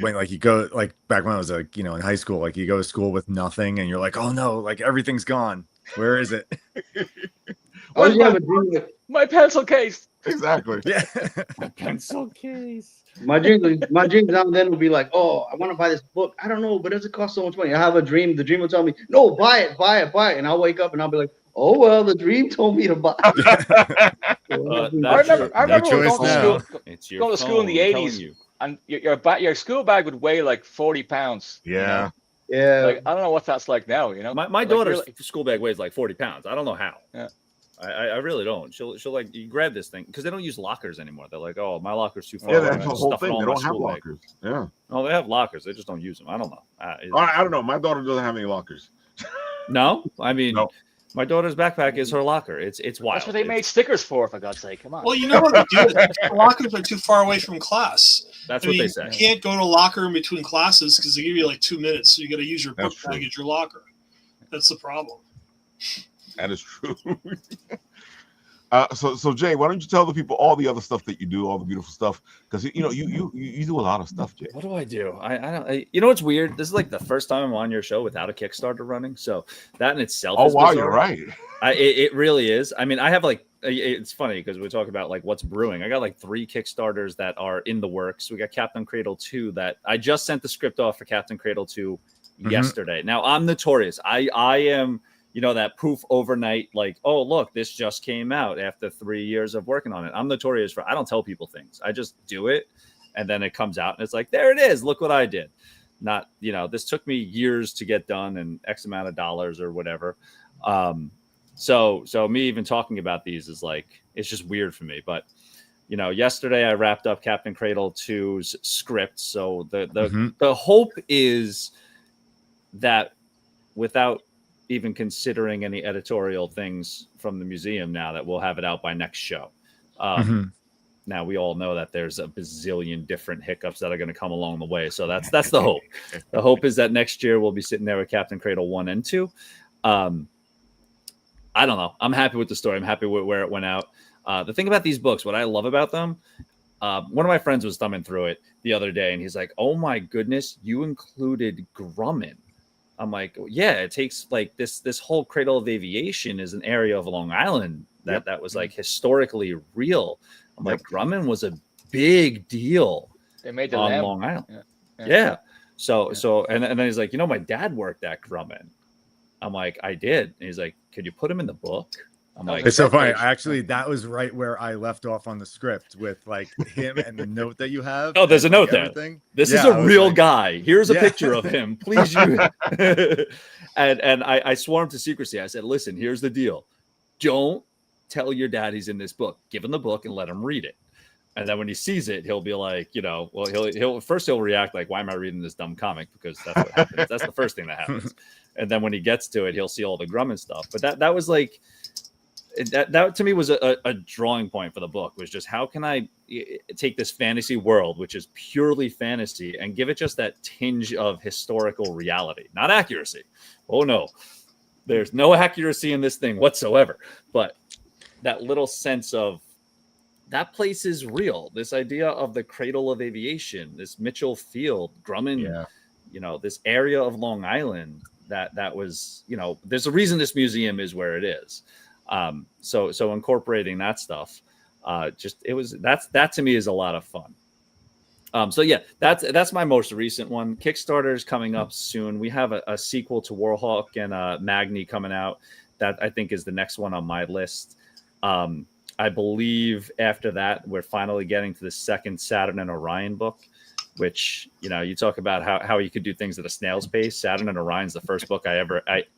S4: when like you go like back when I was like in high school, like you go to school with nothing and you're like, oh no, like everything's gone. Where is it?
S3: My pencil case.
S1: Exactly.
S4: Yeah.
S2: My pencil case.
S5: My dreams now and then will be like, oh, I want to buy this book. I don't know, but does it cost so much money? I have a dream. The dream will tell me, no, buy it. And I'll wake up and I'll be like, Oh well, the dream told me to buy.
S3: I remember going to school in the 80s, and your school bag would weigh like 40 pounds.
S1: Yeah.
S5: Yeah.
S3: Like, I don't know what that's like now,
S2: My daughter's school bag weighs like 40 pounds. I don't know how.
S3: Yeah.
S2: I really don't. She'll like, you grab this thing because they don't use lockers anymore. They're like, oh, my locker's too far.
S1: Yeah, that's the whole thing. They don't have lockers. Yeah.
S2: No, they have lockers. They just don't use them. I don't know.
S1: I don't know. My daughter doesn't have any lockers.
S2: No, I mean, my daughter's backpack is her locker. It's wild.
S3: That's what they made stickers for good's sake. Come on.
S6: Well, you know what they do? The lockers are too far away from class.
S2: That's what they say.
S6: You can't go to a locker in between classes because they give you like 2 minutes. So you got to use your book bag as your locker. That's the problem.
S1: That is true. So Jay, why don't you tell the people all the other stuff that you do, all the beautiful stuff? Because you do a lot of stuff, Jay.
S2: What do I do? I don't. You know what's weird? This is like the first time I'm on your show without a Kickstarter running. So that in itself.
S1: Oh
S2: is
S1: wow,
S2: bizarre.
S1: you're right.
S2: It really is. I mean, I have like. It's funny because we talk about like what's brewing. I got like 3 Kickstarters that are in the works. We got Captain Cradle 2 that I just sent the script off for Captain Cradle 2 yesterday. Now I'm notorious. I am. That poof overnight, like, oh, look, this just came out after 3 years of working on it. I'm notorious for, I don't tell people things. I just do it. And then it comes out and it's like, there it is. Look what I did. Not, this took me years to get done and X amount of dollars or whatever. So me even talking about these is like, it's just weird for me. But, yesterday I wrapped up Captain Cradle 2's script. So the hope is that without even considering any editorial things from the museum now that we'll have it out by next show. Now we all know that there's a bazillion different hiccups that are going to come along the way. So that's the hope. The hope is that next year we'll be sitting there with Captain Cradle 1 and 2. I don't know. I'm happy with the story. I'm happy with where it went out. The thing about these books, what I love about them, one of my friends was thumbing through it the other day and he's like, oh my goodness, you included Grumman. I'm like, yeah, it takes like this whole Cradle of Aviation is an area of Long Island that was like historically real. I'm like, Grumman was a big deal.
S3: They made the
S2: on Long Island. Yeah. So and then he's like, my dad worked at Grumman. I'm like, I did. And he's like, could you put him in the book? I'm like,
S4: it's so funny. Actually, that was right where I left off on the script with like him and the note that you have.
S2: Oh, there's a note there. This is a real guy. Here's a picture of him. Please use it. and I swore him to secrecy. I said, listen, here's the deal. Don't tell your dad he's in this book. Give him the book and let him read it. And then when he sees it, he'll be like, well, he'll react like, why am I reading this dumb comic? Because that's what happens. That's the first thing that happens. And then when he gets to it, he'll see all the Grumman stuff. But that was like, that to me was a drawing point for the book, was just how can I take this fantasy world, which is purely fantasy, and give it just that tinge of historical reality, not accuracy. Oh no, there's no accuracy in this thing whatsoever, but that little sense of that place is real. This idea of the Cradle of Aviation, this Mitchell Field, Grumman, this area of Long Island that was, there's a reason this museum is where it is. So incorporating that stuff, that to me is a lot of fun. So yeah, that's my most recent one. Kickstarter is coming up soon. We have a sequel to Warhawk and Magni coming out. That I think is the next one on my list. I believe after that, we're finally getting to the second Saturn and Orion book, which, you talk about how you could do things at a snail's pace. Saturn and Orion's the first book I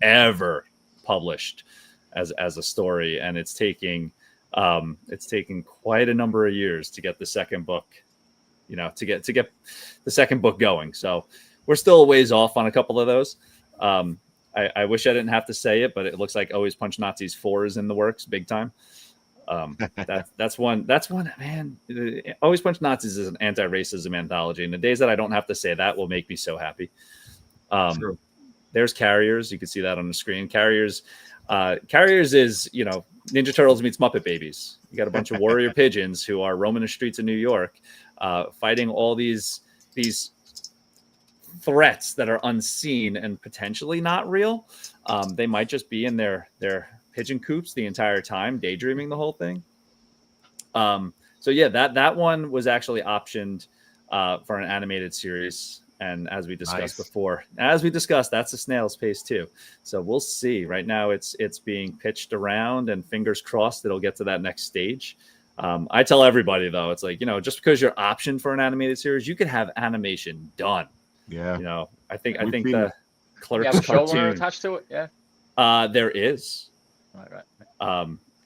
S2: ever published as a story, and it's taking quite a number of years to get the second book, to get the second book going. So we're still a ways off on a couple of those. I wish I didn't have to say it, but it looks like Always Punch Nazis 4 is in the works big time. That's one, man. Always Punch Nazis is an anti-racism anthology, and the days that I don't have to say that will make me so happy. Sure. There's Carriers. You can see that on the screen. Carriers is, Ninja Turtles meets Muppet Babies. You got a bunch of warrior pigeons who are roaming the streets of New York, fighting all these threats that are unseen and potentially not real. They might just be in their pigeon coops the entire time, daydreaming the whole thing. So yeah, that one was actually optioned for an animated series. And as we discussed before, that's a snail's pace too. So we'll see. Right now, it's being pitched around, and fingers crossed it'll get to that next stage. I tell everybody though, it's like, just because you're optioned for an animated series, you could have animation done.
S1: Yeah.
S2: I think the Clerks
S3: have a
S2: cartoon
S3: showrunner attached to it. Yeah.
S2: There is.
S3: Right.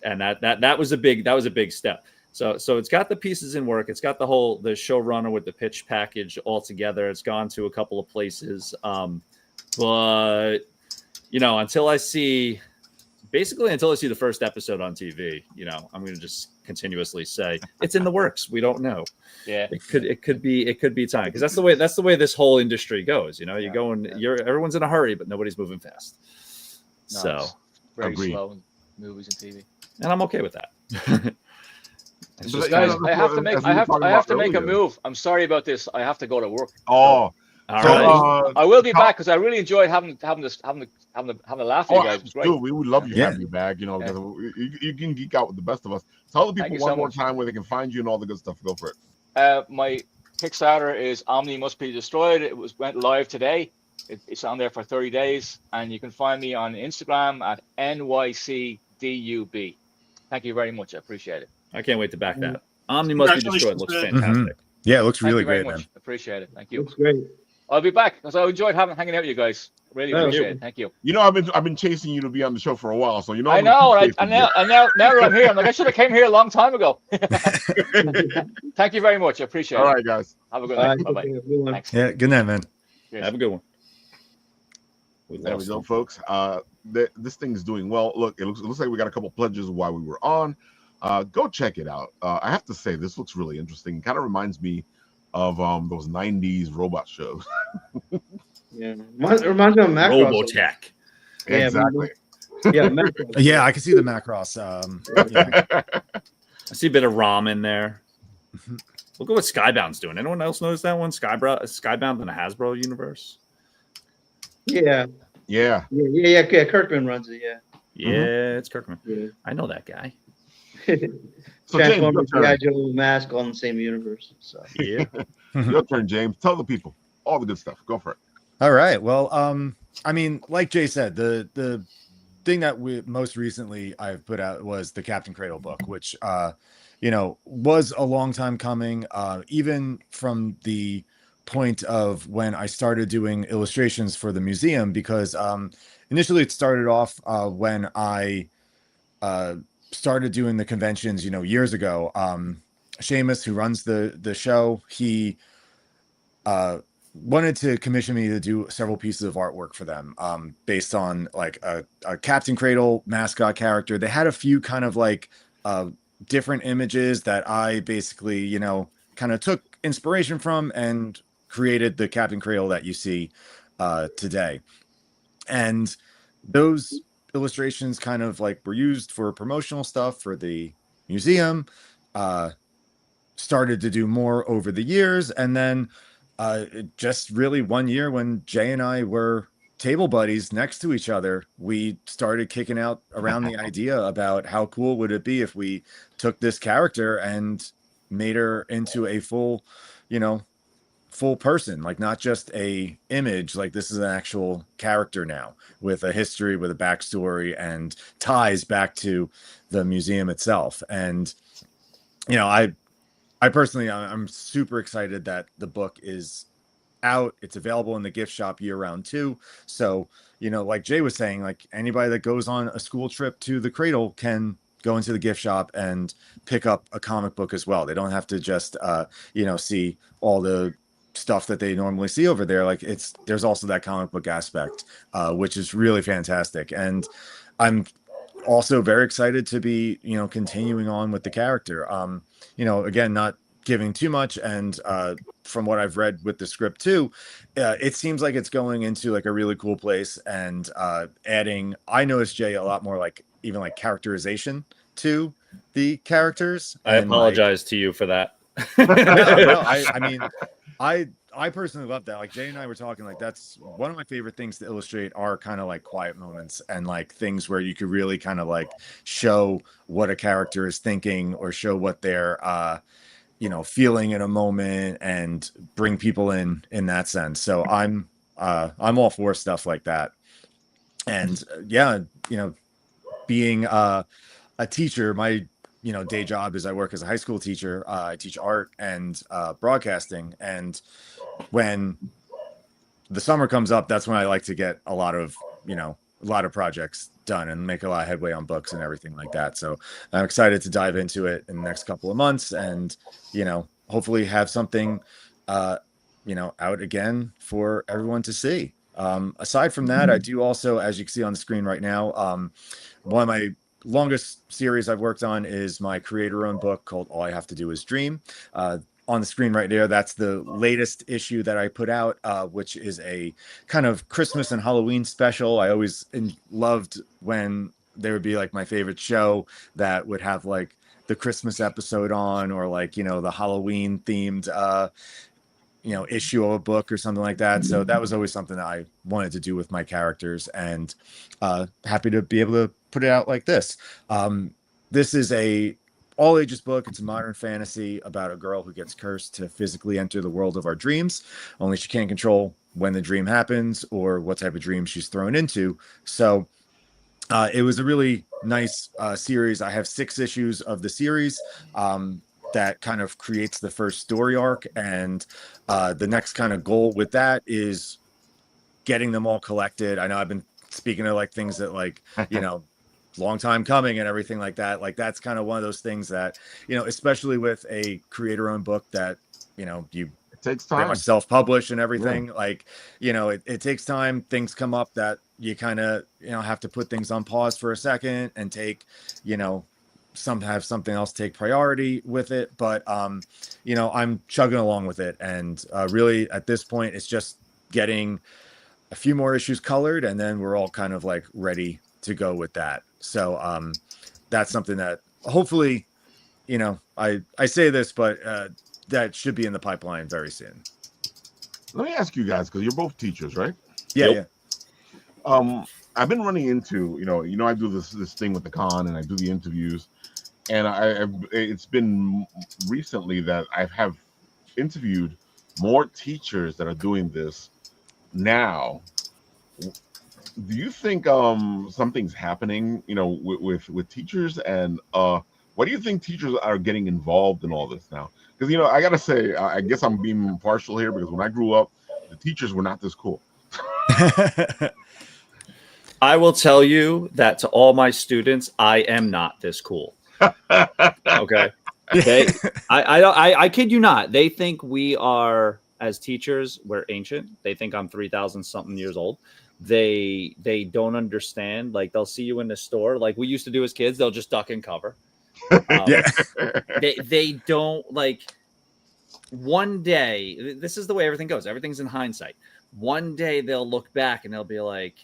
S2: And that was a big step. So it's got the pieces in work. It's got the showrunner with the pitch package all together. It's gone to a couple of places. But until I see the first episode on TV, I'm going to just continuously say it's in the works. We don't know.
S3: Yeah.
S2: It could be time, because that's the way this whole industry goes. You go and everyone's in a hurry, but nobody's moving fast.
S3: No,
S2: So
S3: very slow in movies and TV.
S2: And I'm okay with that.
S3: Guys, I have to make a move. I'm sorry about this. I have to go to work.
S1: Oh,
S2: all right.
S3: I will be back, because I really enjoyed having a laugh with you guys. It was great.
S1: Dude, we would love you to have you back. Because you can geek out with the best of us. Tell the people one more time where they can find you and all the good stuff. Go for it.
S3: My Kickstarter is Omni Must Be Destroyed. It went live today. It's on there for 30 days, and you can find me on Instagram at NYCDUB. Thank you very much. I appreciate it.
S2: I can't wait to back that. Omni Must Be Destroyed looks fantastic.
S4: Yeah, it looks really great, man.
S3: Appreciate it. Thank you.
S5: Looks great.
S3: I'll be back, because I enjoyed hanging out with you guys. Really appreciate it. Thank you.
S1: I've been chasing you to be on the show for a while, so
S3: I know. And now I'm here. I'm like, I should have came here a long time ago. Thank you very much. I appreciate it.
S1: All right, guys.
S3: Have a good night. Bye bye.
S4: Yeah, good night, man.
S3: Cheers.
S2: Have a good one.
S1: There we go, folks. This thing's doing well. Look, it looks like we got a couple pledges while we were on. Go check it out. I have to say, this looks really interesting. It kind of reminds me of those 90s robot shows.
S5: Yeah, it reminds me of Macross.
S2: Robotech.
S1: Exactly.
S5: Yeah, Macross.
S4: Yeah, I can see the Macross.
S2: I see a bit of ROM in there. Look at what Skybound's doing. Anyone else notice that one? Skybound in the Hasbro universe.
S5: Yeah. Kirkman runs it. Yeah,
S2: it's Kirkman.
S5: Yeah.
S2: I know that guy.
S1: So
S5: Transformers, G.I. Joe, Mask, all in the same universe. So
S2: yeah.
S1: Your turn, James. Tell the people all the good stuff. Go for it.
S4: All right. Well, I mean, like Jay said, the thing that most recently I've put out was the Captain Cradle book, which was a long time coming. Even from the point of when I started doing illustrations for the museum, because initially it started off when I started doing the conventions, years ago. Seamus, who runs the show, he wanted to commission me to do several pieces of artwork for them, based on like a Captain Cradle mascot character. They had a few kind of like different images that I basically, kind of took inspiration from and created the Captain Cradle that you see today. And those illustrations kind of like were used for promotional stuff for the museum, started to do more over the years. And then just really one year when Jay and I were table buddies next to each other, we started kicking out around the idea about how cool would it be if we took this character and made her into a full person, like not just a image, like this is an actual character now with a history, with a backstory and ties back to the museum itself. And I personally, I'm super excited that the book is out. It's available in the gift shop year round too. So, like Jay was saying, like anybody that goes on a school trip to the Cradle can go into the gift shop and pick up a comic book as well. They don't have to just, see all the stuff that they normally see over there. Like there's also that comic book aspect, which is really fantastic. And I'm also very excited to be, continuing on with the character. Again, not giving too much. And from what I've read with the script too, it seems like it's going into like a really cool place and adding, I noticed, Jay, a lot more like even like characterization to the characters.
S2: I apologize to you for that.
S4: I personally love that. Like Jay and I were talking, like that's one of my favorite things to illustrate are kind of like quiet moments and like things where you could really kind of like show what a character is thinking or show what their feeling in a moment and bring people in that sense. So I'm all for stuff like that. And being a teacher, my day job is I work as a high school teacher. I teach art and broadcasting, and when the summer comes up, that's when I like to get a lot of projects done and make a lot of headway on books and everything like that. So I'm excited to dive into it in the next couple of months and hopefully have something out again for everyone to see. Aside from that, I do also, as you can see on the screen right now, one of my longest series I've worked on is my creator-owned book called All I Have to Do Is Dream. On the screen right there, that's the latest issue that I put out, which is a kind of Christmas and Halloween special. I always loved when there would be like my favorite show that would have like the Christmas episode on, or like, the Halloween themed issue of a book or something like that. So that was always something that I wanted to do with my characters, and happy to be able to put it out like this. This is a all ages book. It's a modern fantasy about a girl who gets cursed to physically enter the world of our dreams, only she can't control when the dream happens or what type of dream she's thrown into. So it was a really nice series. I have 6 issues of the series. That kind of creates the first story arc, and the next kind of goal with that is getting them all collected. I know I've been speaking of like things that like long time coming and everything like that. Like that's kind of one of those things that especially with a creator-owned book that you
S1: it takes time,
S4: self-publish and everything. Like it takes time. Things come up that you kind of have to put things on pause for a second and take have something else take priority with it, but I'm chugging along with it, and really at this point it's just getting a few more issues colored, and then we're all kind of like ready to go with that. So that's something that hopefully I say this, but that should be in the pipeline very soon.
S1: Let me ask you guys, because you're both teachers, right?
S4: Yeah.
S1: I've been running into I do this thing with the con, and I do the interviews. And it's been recently that I have interviewed more teachers that are doing this now. Do you think something's happening, with teachers, and why do you think teachers are getting involved in all this now? Because I gotta say, I guess I'm being partial here, because when I grew up, the teachers were not this cool.
S2: I will tell you that to all my students, I am not this cool. Okay. I kid you not. They think we are, as teachers, we're ancient. They think I'm 3,000 something years old. They don't understand. Like they'll see you in the store, like we used to do as kids. They'll just duck and cover. They don't like. One day, this is the way everything goes. Everything's in hindsight. One day they'll look back and they'll be like,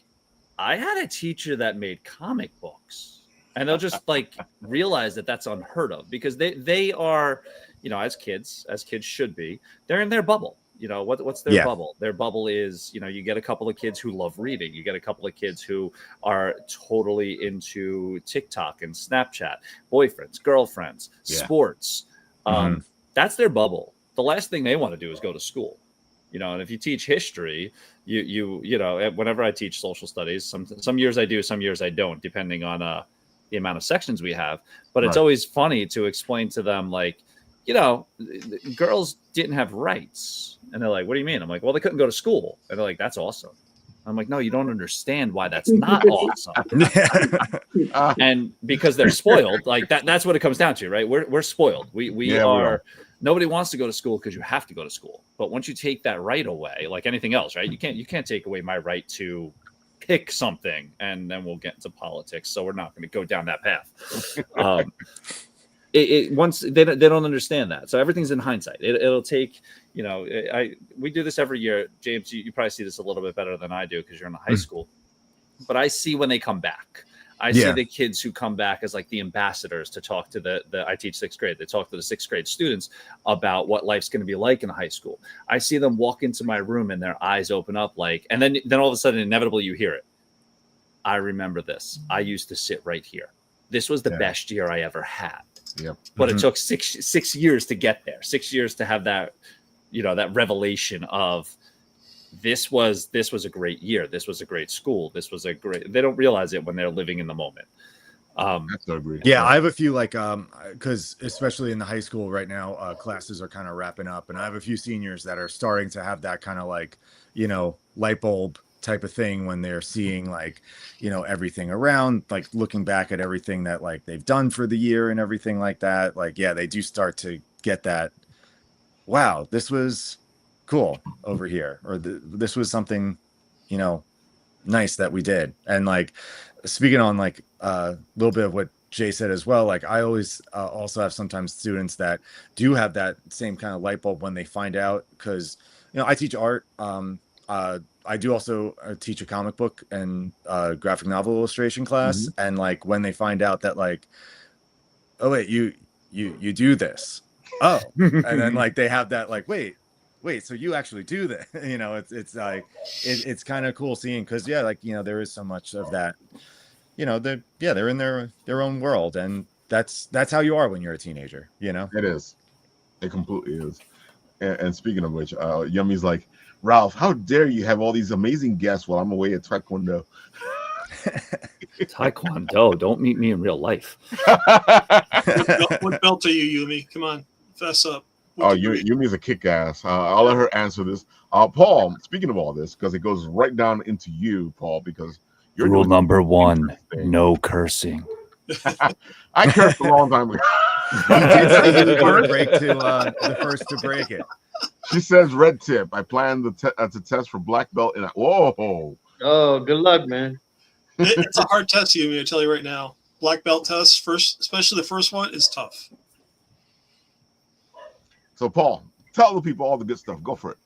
S2: I had a teacher that made comic books. And they'll just like realize that that's unheard of, because they are, as kids should be, they're in their bubble. What's their bubble? Their bubble is, you get a couple of kids who love reading. You get a couple of kids who are totally into TikTok and Snapchat, boyfriends, girlfriends, sports. That's their bubble. The last thing they want to do is go to school. And if you teach history, you whenever I teach social studies, some years I do, some years I don't, depending on the amount of sections we have. But it's always funny to explain to them, like, girls didn't have rights. And they're like, what do you mean? I'm like, well, they couldn't go to school. And they're like, that's awesome. I'm like, no, you don't understand why that's not awesome. And because they're spoiled, like that's what it comes down to, right? We're spoiled. We are. Nobody wants to go to school because you have to go to school. But once you take that right away, like anything else, right? You can't take away my right to pick something, and then we'll get into politics. So we're not going to go down that path. Once they don't understand that. So everything's in hindsight. It'll take, we do this every year. James, you probably see this a little bit better than I do because you're in the high school. But I see when they come back. I see the kids who come back as like the ambassadors to talk to I teach 6th grade. They talk to the 6th grade students about what life's going to be like in high school. I see them walk into my room and their eyes open up like, and then all of a sudden, inevitably you hear it. I remember this. I used to sit right here. this was the best year I ever had.
S1: Yep.
S2: But it took six years to get there, 6 years to have that, that revelation of this was a great year. This was a great school. This was they don't realize it when they're living in the moment.
S1: I agree.
S4: Yeah, I have a few because especially in the high school right now, classes are kind of wrapping up, and I have a few seniors that are starting to have that kind of light bulb type of thing when they're seeing everything around, looking back at everything that they've done for the year and everything like that. They do start to get that, wow, this was cool over here, or this was something nice that we did. And speaking on a little bit of what Jay said as well, I always also have sometimes students that do have that same kind of light bulb when they find out, because I teach art. I do also teach a comic book and graphic novel illustration class, and when they find out that oh wait, you do this, oh, and then they have that wait, so you actually do that. It's kind of cool seeing, because there is so much of that, they're in their own world, and that's how you are when you're a teenager.
S1: It is, it completely is. And speaking of which, Yummy's like, Ralph, how dare you have all these amazing guests while I'm away at Taekwondo?
S2: Taekwondo, don't meet me in real life.
S6: What belt are you, Yumi? Come on, fess up.
S1: Yumi's a kick-ass. I'll let her answer this. Paul, speaking of all this, because it goes right down into you, Paul, because you're
S2: rule number 1, no cursing.
S1: I cursed a long time ago.
S4: He did say he would break the first to break it.
S1: She says red tip. I plan to test for black belt. Whoa.
S5: Oh, good luck, man.
S6: It's a hard test, Yumi, I tell you right now. Black belt test, first, especially the first one, is tough.
S1: So, Paul, tell the people all the good stuff. Go for it.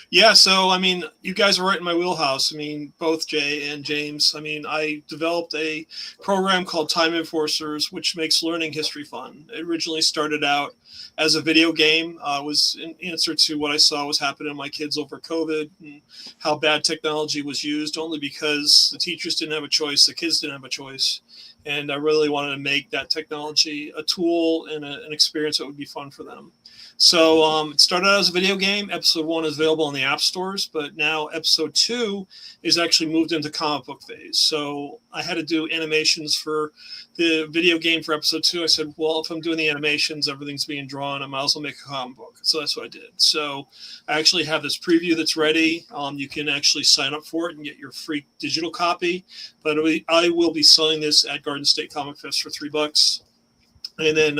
S6: Yeah, so, you guys are right in my wheelhouse. Both Jay and James. I developed a program called Time Enforcers, which makes learning history fun. It originally started out as a video game. Was in answer to what I saw was happening to my kids over COVID, and how bad technology was used, only because the teachers didn't have a choice, the kids didn't have a choice. And I really wanted to make that technology a tool and an experience that would be fun for them. So it started out as a video game. Episode 1 is available in the app stores, but now episode 2 is actually moved into comic book phase. So I had to do animations for the video game for episode 2. I said, well, if I'm doing the animations, everything's being drawn, I might as well make a comic book. So that's what I did. So I actually have this preview that's ready. You can actually sign up for it and get your free digital copy. But I will be selling this at Garden State Comic Fest for $3. And then,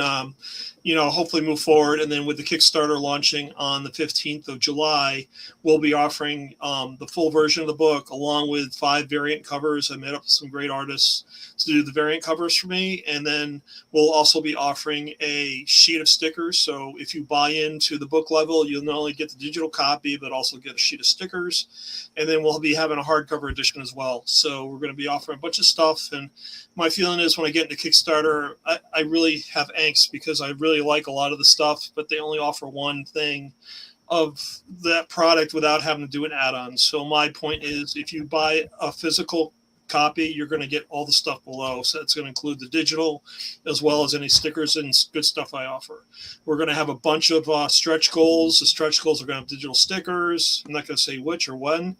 S6: hopefully move forward. And then with the Kickstarter launching on the 15th of July, we'll be offering the full version of the book along with 5 variant covers. I met up with some great artists to do the variant covers for me. And then we'll also be offering a sheet of stickers. So if you buy into the book level, you'll not only get the digital copy, but also get a sheet of stickers. And then we'll be having a hardcover edition as well. So we're going to be offering a bunch of stuff. And my feeling is when I get into Kickstarter, I really have angst, because I really like a lot of the stuff, but they only offer one thing of that product without having to do an add-on. So my point is, if you buy a physical copy, you're going to get all the stuff below. So it's going to include the digital as well as any stickers and good stuff I offer. We're going to have a bunch of stretch goals. The stretch goals are going to have digital stickers. I'm not going to say which or when.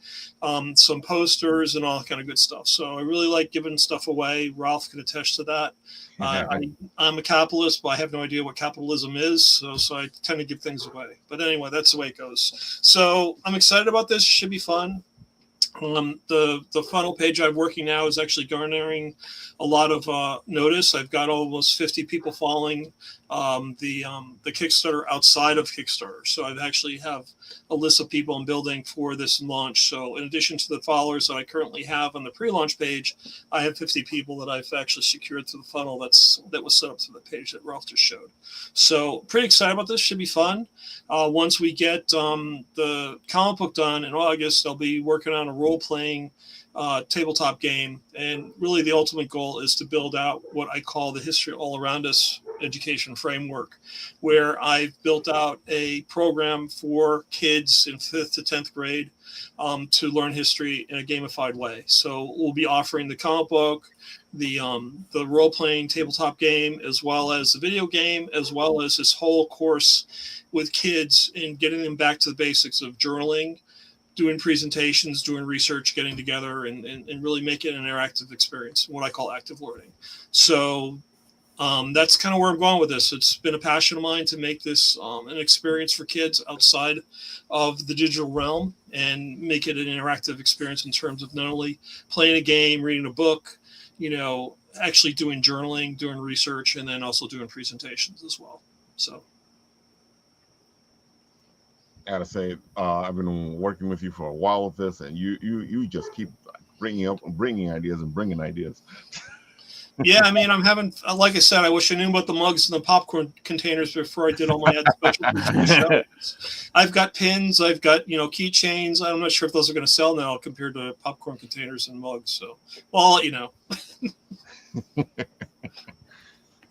S6: Some posters and all that kind of good stuff. So I really like giving stuff away. Ralph can attest to that. I'm a capitalist, but I have no idea what capitalism is. So I tend to give things away. But anyway, that's the way it goes. So I'm excited about this. It should be fun. The funnel page I'm working now is actually garnering a lot of notice. I've got almost 50 people following the Kickstarter outside of Kickstarter. So I actually have a list of people I'm building for this launch. So in addition to the followers that I currently have on the pre-launch page, I have 50 people that I've actually secured through the funnel that was set up to the page that Ralph just showed. So pretty excited about this. Should be fun. Once we get the comic book done in August, I'll be working on a role-playing tabletop game. And really the ultimate goal is to build out what I call the History All Around Us education framework, where I've built out a program for kids in 5th to 10th grade to learn history in a gamified way. So we'll be offering the comic book, the role-playing tabletop game, as well as the video game, as well as this whole course with kids and getting them back to the basics of journaling, doing presentations, doing research, getting together, and really make it an interactive experience, what I call active learning. So that's kind of where I'm going with this. It's been a passion of mine to make this an experience for kids outside of the digital realm and make it an interactive experience in terms of not only playing a game, reading a book, actually doing journaling, doing research, and then also doing presentations as well. So.
S1: I gotta say, I've been working with you for a while with this, and you just keep bringing ideas.
S6: Yeah, I mean, I'm having, like I said, I wish I knew about the mugs and the popcorn containers before I did all my special. I've got pins, I've got keychains. I'm not sure if those are going to sell now compared to popcorn containers and mugs. So, well, I'll let you know.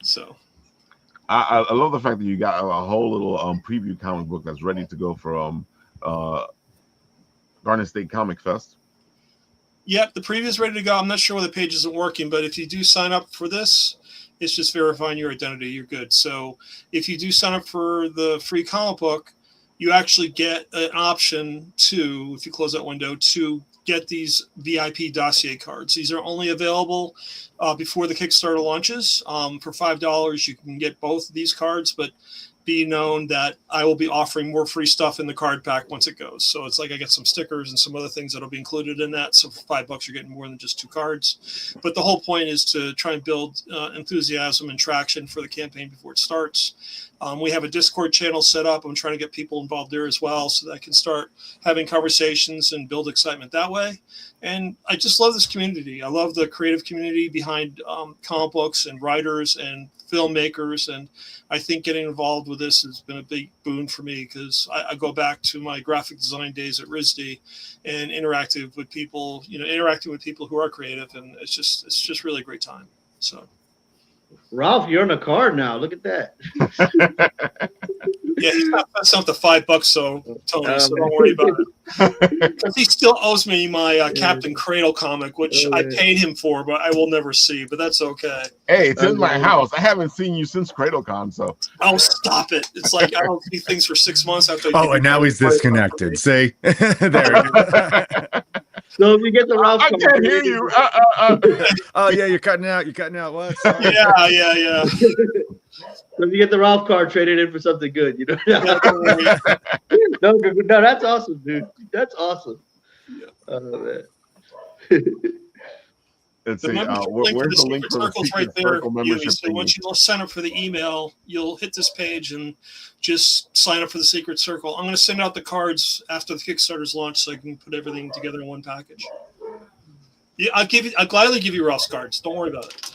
S6: So.
S1: I love the fact that you got a whole little preview comic book that's ready to go for Garden State Comic Fest.
S6: Yep, the preview is ready to go. I'm not sure why the page isn't working, but if you do sign up for this, it's just verifying your identity. You're good. So if you do sign up for the free comic book, you actually get an option to, if you close that window, to get these VIP dossier cards. These are only available before the Kickstarter launches. For $5, you can get both of these cards, but be known that I will be offering more free stuff in the card pack once it goes. So it's like I get some stickers and some other things that'll be included in that. So for $5, you're getting more than just 2 cards. But the whole point is to try and build enthusiasm and traction for the campaign before it starts. We have a Discord channel set up. I'm trying to get people involved there as well so that I can start having conversations and build excitement that way. And I just love this community. I love the creative community behind comic books and writers and filmmakers. And I think getting involved with this has been a big boon for me because I go back to my graphic design days at RISD and interacting with people who are creative. And it's just really a great time. So.
S5: Ralph, you're on a card now. Look at that.
S6: Yeah, he's not messing up the $5, so Tony, so don't worry about it. Because he still owes me my Captain Cradle comic, which I paid him for, but I will never see. But that's okay.
S1: Hey, it's in my house. I haven't seen you since CradleCon, so.
S6: Oh, stop it! It's like I don't see things for 6 months after.
S4: And now he's disconnected. See, there.
S5: So if you get the Ralph,
S1: I can't hear you.
S4: Oh yeah, you're cutting out. You're cutting out. What?
S6: Yeah.
S5: So if you get the Ralph card, trade it in for something good. No, that's awesome, dude. That's awesome. Man.
S1: Let's see. Where's the link for the Secret Circle membership?
S6: So once you sign up for the email, you'll hit this page and just sign up for the Secret Circle. I'm going to send out the cards after the Kickstarter's launch so I can put everything together in one package. Yeah, I'll gladly give you Ralph's cards. Don't worry about it.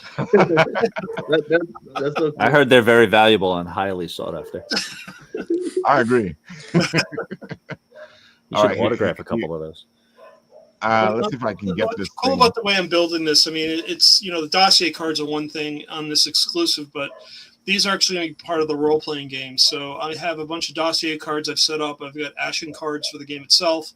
S2: That's okay. I heard they're very valuable and highly sought after.
S1: I agree.
S2: You should autograph a couple of those.
S1: Let's see if I can get this.
S6: Cool about the way I'm building this. I mean, it's the dossier cards are one thing on this exclusive, but these are actually going to be part of the role-playing game. So I have a bunch of dossier cards I've set up. I've got action cards for the game itself.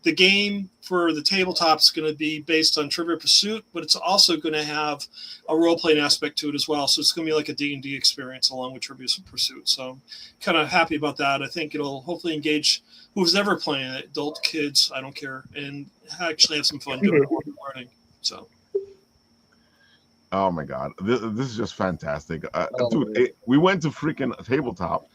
S6: The game for the tabletop is going to be based on Trivial Pursuit, but it's also going to have a role-playing aspect to it as well. So it's going to be like a D&D experience along with Trivial Pursuit. So I'm kind of happy about that. I think it'll hopefully engage who's ever playing it, adult, kids, I don't care, and actually have some fun doing it, learning. So.
S1: Oh my God, this is just fantastic, dude! We went to freaking tabletop,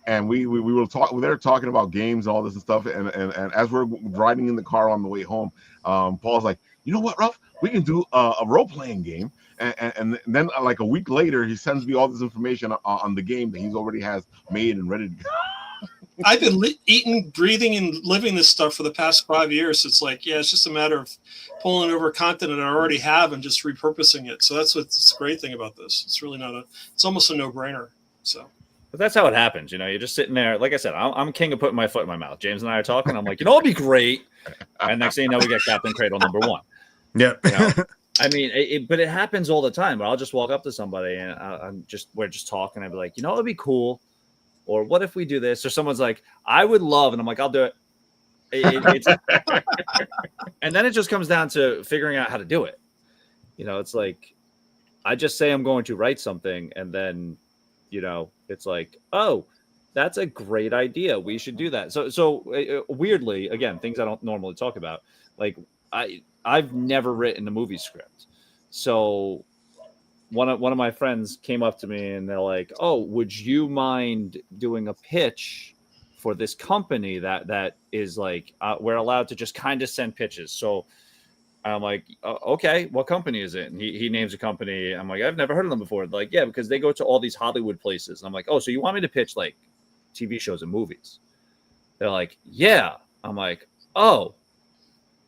S1: and we were talking about games and all this and stuff. And as we're riding in the car on the way home, Paul's like, "You know what, Ralph? We can do a role playing game." And then like a week later, he sends me all this information on the game that he's already has made and ready to go.
S6: I've been eating, breathing, and living this stuff for the past 5 years. It's like, it's just a matter of pulling over content that I already have and just repurposing it. So that's what's the great thing about this. It's really it's almost a no-brainer. So.
S2: But that's how it happens. You're just sitting there. Like I said, I'm king of putting my foot in my mouth. James and I are talking. I'm like, it'll be great. And next thing you know, we got Captain Cradle #1.
S4: Yep.
S2: I mean, but it happens all the time. I'll just walk up to somebody and we're just talking. I'd be like, it'd be cool. Or what if we do this? Or someone's like, I would love, and I'm like, I'll do it. It's and then it just comes down to figuring out how to do it. It's like, I just say I'm going to write something, and then, it's like, oh, that's a great idea. We should do that. So weirdly, again, things I don't normally talk about. Like I've never written a movie script. So one of my friends came up to me and they're like, oh, would you mind doing a pitch for this company that is like, we're allowed to just kind of send pitches. So I'm like, okay, what company is it? And he names a company. I'm like, I've never heard of them before. Like, yeah, because they go to all these Hollywood places. And I'm like, oh, so you want me to pitch like TV shows and movies? They're like, yeah. I'm like, oh,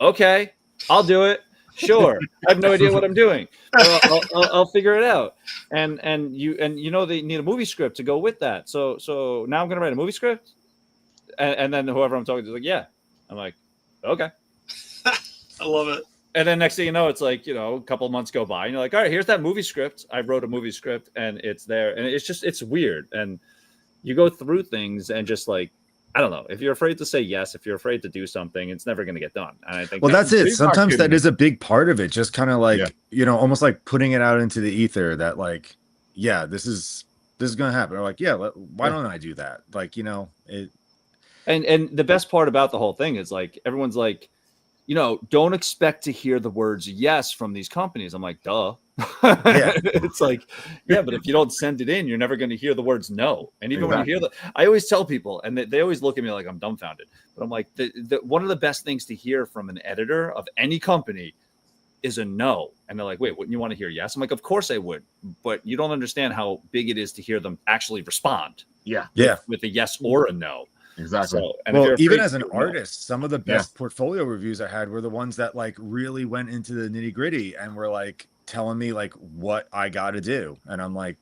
S2: okay, I'll do it. Sure. I have no idea what I'm doing. I'll figure it out. And they need a movie script to go with that. So now I'm gonna write a movie script. And then whoever I'm talking to is like, yeah. I'm like, okay.
S6: I love it.
S2: And then next thing you know, it's like, a couple of months go by and you're like, all right, here's that movie script. I wrote a movie script and it's there. And it's weird. And you go through things and just like, I don't know. If you're afraid to say yes, if you're afraid to do something, it's never going to get done. And I think
S4: that's it. Sometimes that is a big part of it. Just kind of like, almost like putting it out into the ether that like, yeah, this is going to happen. Or like, yeah, why don't I do that? Like, it.
S2: And the best part about the whole thing is like, everyone's like, don't expect to hear the words yes from these companies. I'm like, duh. Yeah. It's like, yeah, but if you don't send it in, you're never going to hear the words no. And even when you hear I always tell people, and they always look at me like I'm dumbfounded, but I'm like, one of the best things to hear from an editor of any company is a no. And they're like, wait, wouldn't you want to hear yes? I'm like, of course I would, but you don't understand how big it is to hear them actually respond.
S1: Yeah.
S2: With a yes or a no.
S1: Exactly.
S2: So,
S4: even as an artist, some of the best portfolio reviews I had were the ones that like really went into the nitty gritty and were like telling me like what I got to do. And I'm like,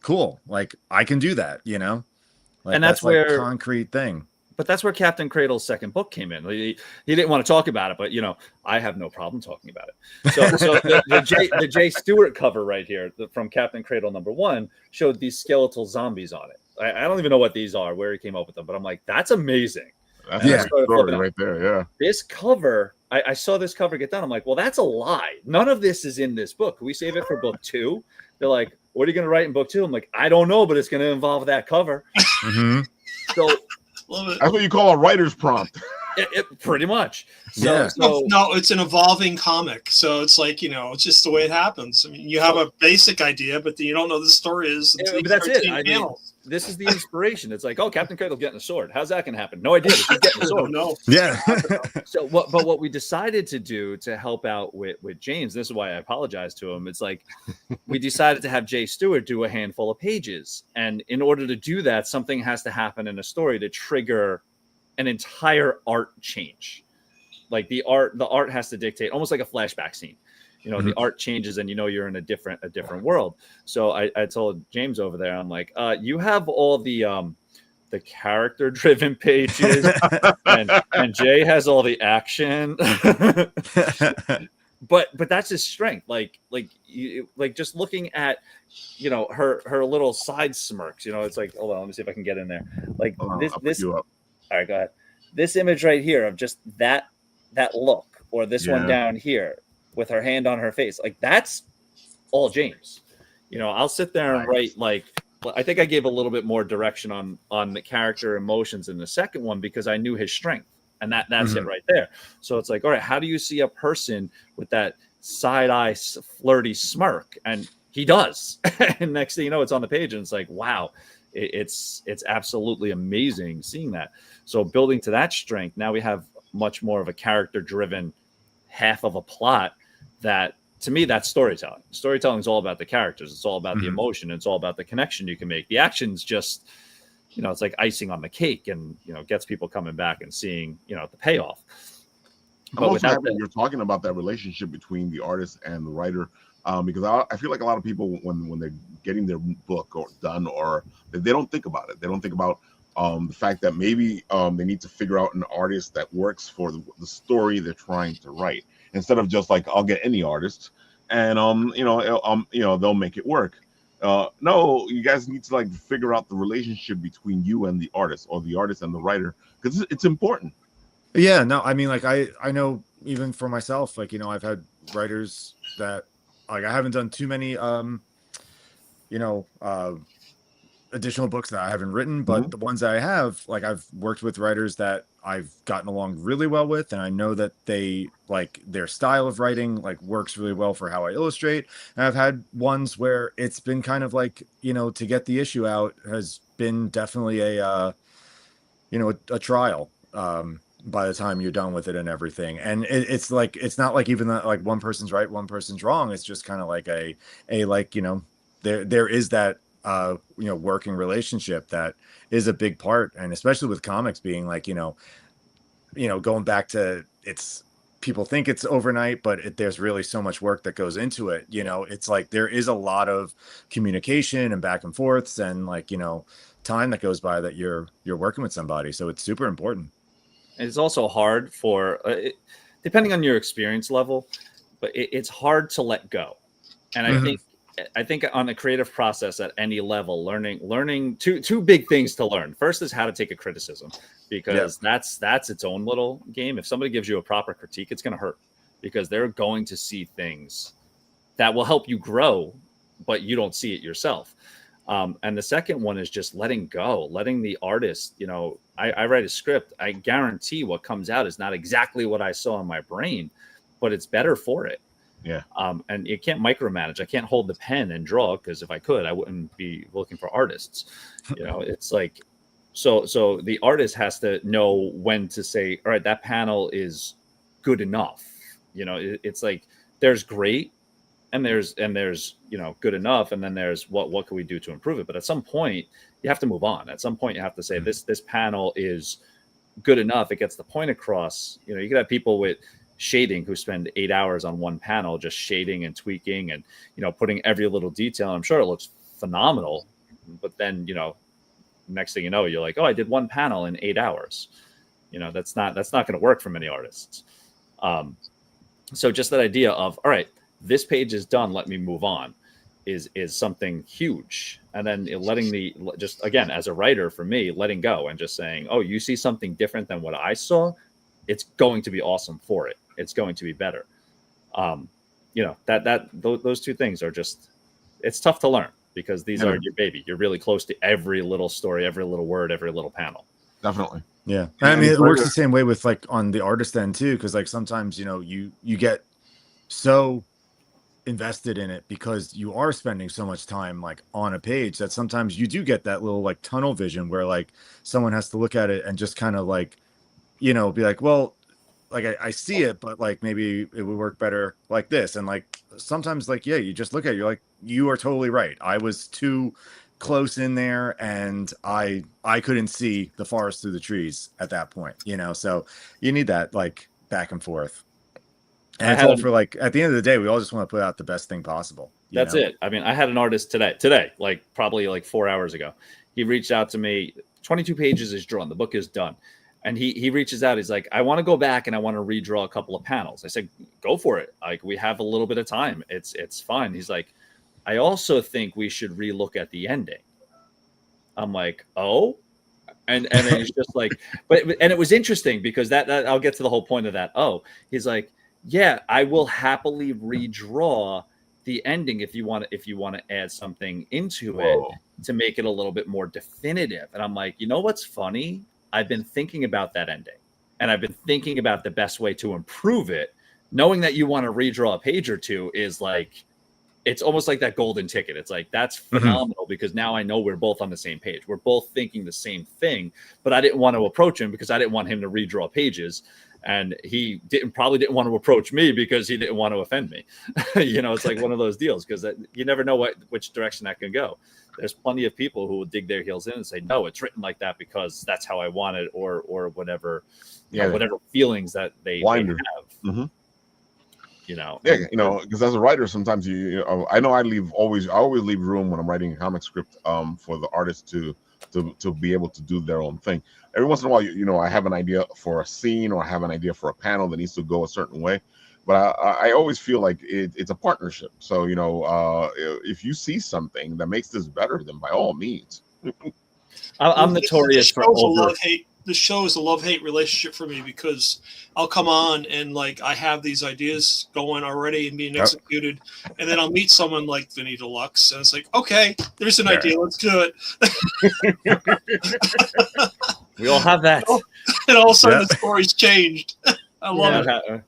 S4: cool. Like I can do that, Like,
S2: and that's where
S4: like concrete thing.
S2: But that's where Captain Cradle's second book came in. He didn't want to talk about it, but I have no problem talking about it. So the Jay Stewart cover right here from Captain Cradle #1 showed these skeletal zombies on it. I don't even know what these are, where he came up with them, but I'm like, that's amazing.
S1: That's a story right there. Yeah.
S2: This cover, I saw this cover get done. I'm like, well, that's a lie. None of this is in this book. Can we save it for book 2? They're like, what are you going to write in book 2? I'm like, I don't know, but it's going to involve that cover.
S4: Mm-hmm.
S2: So
S6: love it.
S1: That's what you call a writer's prompt.
S2: Pretty much.
S4: No,
S6: it's an evolving comic. So it's like, it's just the way it happens. I mean, you have a basic idea, but you don't know the story is.
S2: But that's it. This is the inspiration. It's like, oh, Captain Cradle's getting a sword. How's that going to happen? No idea. He's getting a sword.
S6: No.
S4: Yeah.
S2: But what we decided to do to help out with James, this is why I apologize to him. It's like we decided to have Jay Stewart do a handful of pages. And in order to do that, something has to happen in a story to trigger an entire art change. Like the art has to dictate, almost like a flashback scene. The art changes and you're in a different world. So I told James over there, I'm like, you have all the character driven pages and Jay has all the action. but that's his strength. Like just looking at her little side smirks, it's like, hold on, let me see if I can get in there. Like this all right, go ahead. This image right here of just that look, or this one down here with her hand on her face, like that's all James. I'll sit there and write like, I think I gave a little bit more direction on the character emotions in the second one because I knew his strength, and that's it right there. So it's like, all right, how do you see a person with that side eye flirty smirk? And he does. And next thing you know, it's on the page and it's like, wow, it's absolutely amazing seeing that. So building to that strength, now we have much more of a character driven half of a plot that, to me, that's storytelling. Storytelling is all about the characters. It's all about the emotion. It's all about the connection you can make. The action's just, it's like icing on the cake and, gets people coming back and seeing, the payoff.
S1: I'm also happy you're talking about that relationship between the artist and the writer, because I feel like a lot of people, when they're getting their book done, or they don't think about it. They don't think about the fact that maybe they need to figure out an artist that works for the story they're trying to write, instead of just like, I'll get any artist. and they'll make it work. No, you guys need to like figure out the relationship between you and the artist, or the artist and the writer, because it's important.
S4: Yeah, no, I mean, like I know even for myself, like, I've had writers that like I haven't done too many additional books that I haven't written, but the ones that I have, like I've worked with writers that I've gotten along really well with, and I know that they like their style of writing like works really well for how I illustrate. And I've had ones where it's been kind of like, to get the issue out has been definitely a trial by the time you're done with it and everything. And it's like, it's not like even that like one person's right, one person's wrong. It's just kind of like a like, there is that working relationship that is a big part. And especially with comics being like, going back to, it's, people think it's overnight, but there's really so much work that goes into it. It's like there is a lot of communication and back and forths and like, time that goes by that you're working with somebody. So it's super important.
S2: And it's also hard for depending on your experience level, but it's hard to let go. And I think on the creative process at any level, learning two big things to learn. First is how to take a criticism, because that's its own little game. If somebody gives you a proper critique, it's going to hurt, because they're going to see things that will help you grow, but you don't see it yourself. And the second one is just letting go, letting the artist, I write a script. I guarantee what comes out is not exactly what I saw in my brain, but it's better for it.
S1: Yeah.
S2: And you can't micromanage. I can't hold the pen and draw, because if I could, I wouldn't be looking for artists. It's like, so the artist has to know when to say, all right, that panel is good enough. It's like there's great and there's good enough, and then there's what can we do to improve it. But at some point you have to move on. At some point you have to say this panel is good enough. It gets the point across. You could have people with shading who spend 8 hours on one panel just shading and tweaking and putting every little detail. I'm sure it looks phenomenal, but then next thing you know, you're like, oh, I did one panel in 8 hours. That's not going to work for many artists. So just that idea of, all right, this page is done, let me move on, is something huge. And then letting just again, as a writer, for me, letting go and just saying, oh, you see something different than what I saw, it's going to be awesome for it. It's going to be better. Those two things are just, it's tough to learn, because these are your baby. You're really close to every little story, every little word, every little panel.
S1: Definitely.
S4: Yeah. I mean, it works the same way with like on the artist end too. Cause like sometimes, you get so invested in it because you are spending so much time like on a page that sometimes you do get that little like tunnel vision where like someone has to look at it and just kind of like, be like, well, like I see it, but like maybe it would work better like this. And like sometimes like, yeah, you just look at it, you're like, you are totally right. I was too close in there and I couldn't see the forest through the trees at that point, so you need that like back and forth. And it's all for like, at the end of the day, we all just want to put out the best thing possible.
S2: That's it. I mean, I had an artist today, like probably like 4 hours ago. He reached out to me, 22 pages is drawn. The book is done. And he reaches out. He's like, I want to go back and I want to redraw a couple of panels. I said, go for it. Like, we have a little bit of time. It's fine. He's like, I also think we should relook at the ending. I'm like, oh, and then he's just like, and it was interesting because that I'll get to the whole point of that. Oh, he's like, yeah, I will happily redraw the ending if you want to add something into it to make it a little bit more definitive. And I'm like, what's funny? I've been thinking about that ending, and I've been thinking about the best way to improve it. Knowing that you want to redraw a page or two is like, it's almost like that golden ticket. It's like, that's phenomenal because now I know we're both on the same page. We're both thinking the same thing, but I didn't want to approach him because I didn't want him to redraw pages. And he probably didn't want to approach me because he didn't want to offend me. It's like one of those deals because you never know which direction that can go. There's plenty of people who will dig their heels in and say, no, it's written like that because that's how I want it, or whatever, whatever feelings that they have.
S1: Mm-hmm. Because as a writer, sometimes I know I always leave room when I'm writing a comic script for the artist to be able to do their own thing. Every once in a while, I have an idea for a scene or I have an idea for a panel that needs to go a certain way. But I always feel like it's a partnership. So, you know, if you see something that makes this better, then by all means.
S2: I'm notorious for over.
S6: The show is a love-hate relationship for me, because I'll come on and like I have these ideas going already and being executed, and then I'll meet someone like Vinny Deluxe, and it's like, okay, there's an idea, let's do it.
S2: We all have that,
S6: and all of a sudden the story's changed. I love
S2: it.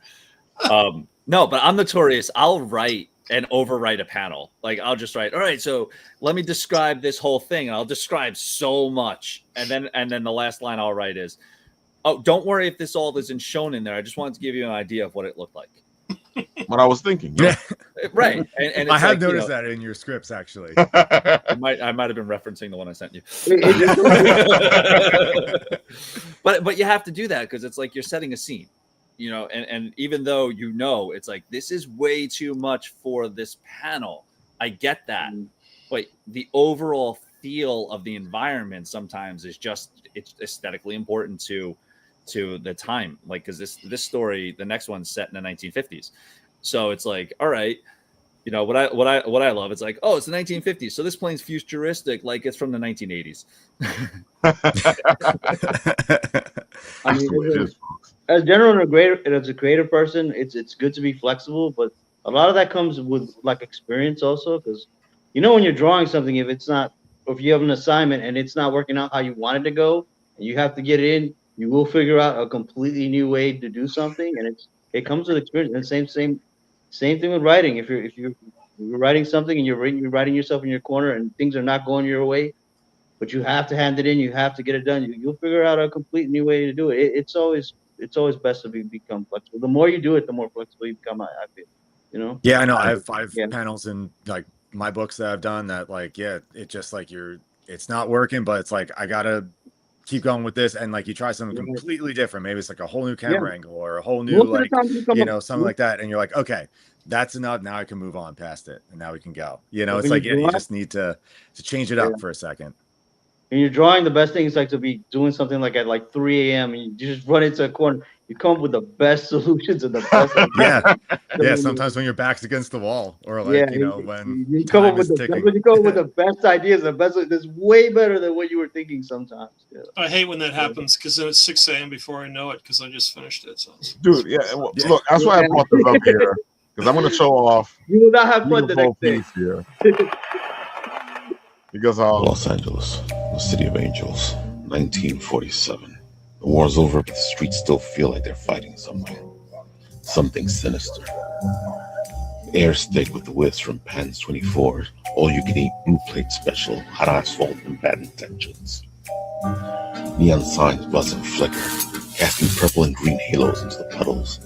S2: No, but I'm notorious. I'll write and overwrite a panel. Like I'll just write, all right, so let me describe this whole thing, and I'll describe so much, and then the last line I'll write is, oh, don't worry if this all isn't shown in there. I just wanted to give you an idea of what it looked like.
S1: What I was thinking,
S2: right? And
S4: I have noticed that in your scripts, actually.
S2: I might have been referencing the one I sent you. but you have to do that because it's like you're setting a scene. You know, and even though you know it's like this is way too much for this panel, I get that, but the overall feel of the environment sometimes is just it's aesthetically important to the time, like because this story, the next one's set in the 1950s, so it's like, all right, you know what I love, it's like, oh, it's the 1950s, so this plane's futuristic, like it's from the 1980s.
S5: I mean, as a creative person, it's good to be flexible, but a lot of that comes with like experience also, because you know when you're drawing something, if you have an assignment and it's not working out how you want it to go, and you have to get it in, you will figure out a completely new way to do something, and it comes with experience. And same thing with writing. If you're writing something and you're writing yourself in your corner and things are not going your way, but you have to hand it in, you have to get it done, you'll figure out a complete new way to do it. It's always best to become flexible. The more you do it, the more flexible you become, I feel, you know?
S4: Yeah, I know. I have 5 panels in like my books that I've done that like, it just like it's not working, but it's like, I gotta keep going with this. And like, you try something completely different. Maybe it's like a whole new camera angle or a whole new, like, you know, something like that. And you're like, okay, that's enough. Now I can move on past it. And now we can go, you know, it's like, you just need to change it up for a second.
S5: And you're drawing, the best thing is like to be doing something like at like 3 a.m. and you just run into a corner. You come up with the best solutions and the best.
S4: Yeah. Sometimes when your back's against the wall, or like you know when
S5: you come up with the best ideas, that's way better than what you were thinking sometimes. Yeah.
S6: I hate when that happens because then it's 6 a.m. before I know it because I just finished it. So.
S1: Dude, look, that's why I brought this up here, because I'm going to show off.
S5: You will not have fun the next day.
S1: Here. Because
S7: Los Angeles, the city of angels, 1947. The war's over, but the streets still feel like they're fighting somewhere. Something sinister. The air's thick with the whiffs from Pan's 24, all-you-can-eat blue plate special, hot asphalt, and bad intentions. Neon signs buzz and flicker, casting purple and green halos into the puddles.